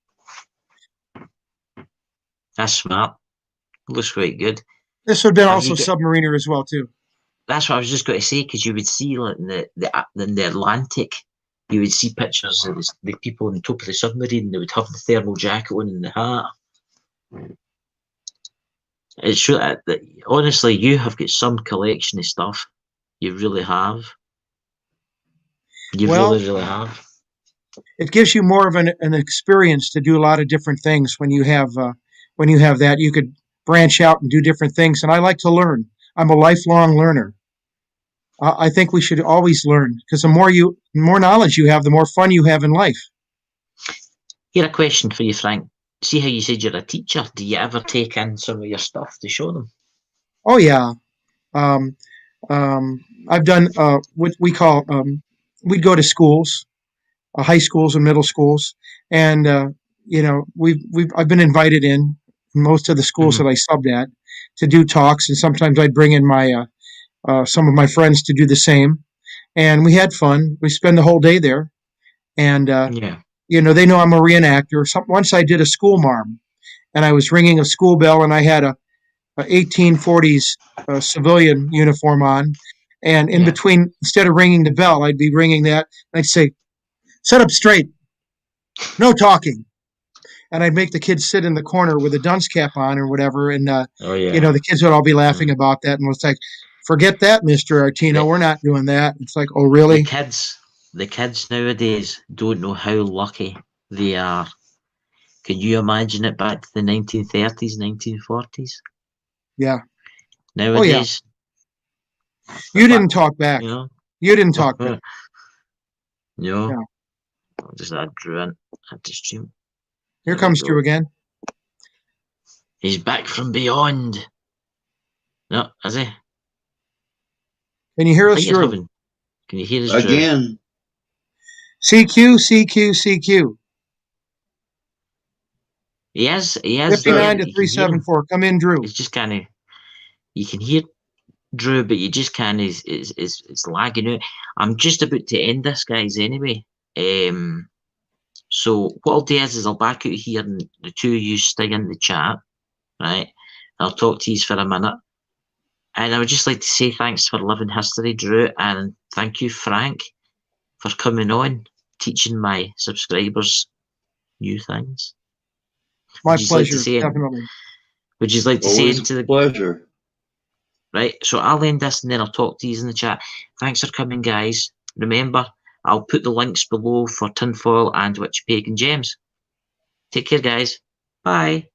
That's smart. Looks quite good. This would have been Have also you got- Submariner as well too. That's what I was just going to say, because you would see like in the Atlantic, you would see pictures of the people on the top of the submarine. They would have the thermal jacket on and the hat. It's true that honestly, you have got some collection of stuff. You really have. You Well, really have. it gives you more of an experience to do a lot of different things when you have that. You could branch out and do different things. And I like to learn. I'm a lifelong learner. I think we should always learn, because the more knowledge you have, the more fun you have in life. Here, a question for you, Frank. See how you said you're a teacher? Do you ever take in some of your stuff to show them? Oh yeah. Um, I've done what we call we'd go to schools, high schools and middle schools, and I've been invited in most of the schools that I subbed at to do talks, and sometimes I'd bring in my some of my friends to do the same, and we had fun. We spend the whole day there, and Yeah. they know I'm a reenactor. Once I did a school marm, and I was ringing a school bell, and I had a 1840s civilian uniform on, and in between, instead of ringing the bell, I'd be ringing that. And I'd say, "Sit up straight, no talking," and I'd make the kids sit in the corner with a dunce cap on or whatever, and Oh yeah. the kids would all be laughing about that, and it's like, "Forget that, Mr. Artino, we're not doing that." It's like, "Oh, really?" The kids nowadays don't know how lucky they are. Can you imagine it back to the 1930s, 1940s? Yeah. Nowadays, You didn't talk back. you know, You didn't talk back. no. Yeah. I'll just add Drew in at the stream. Here There we comes go. Drew again. He's back from beyond. No, is he? Can you hear I us, think he's Drew? having. Can you hear us, Drew? Again, CQ, CQ, CQ. He is. He is. 59 there. to You can hear him. 374. Come in, Drew. It's just kind of. You can hear Drew, but you just kind of it's lagging out. I'm just about to end this, guys. Anyway, so what I'll do is I'll back out here and the two of you stay in the chat, right? I'll talk to you for a minute, and I would just like to say thanks for living history, Drew, and thank you, Frank, for coming on, teaching my subscribers new things. My Would you like to pleasure, say? definitely. Would you like to say always into a the pleasure. right? So I'll end this and then I'll talk to you in the chat. Thanks for coming, guys. Remember, I'll put the links below for Tinfoil and Witch Pagan Gems. Take care, guys. Bye.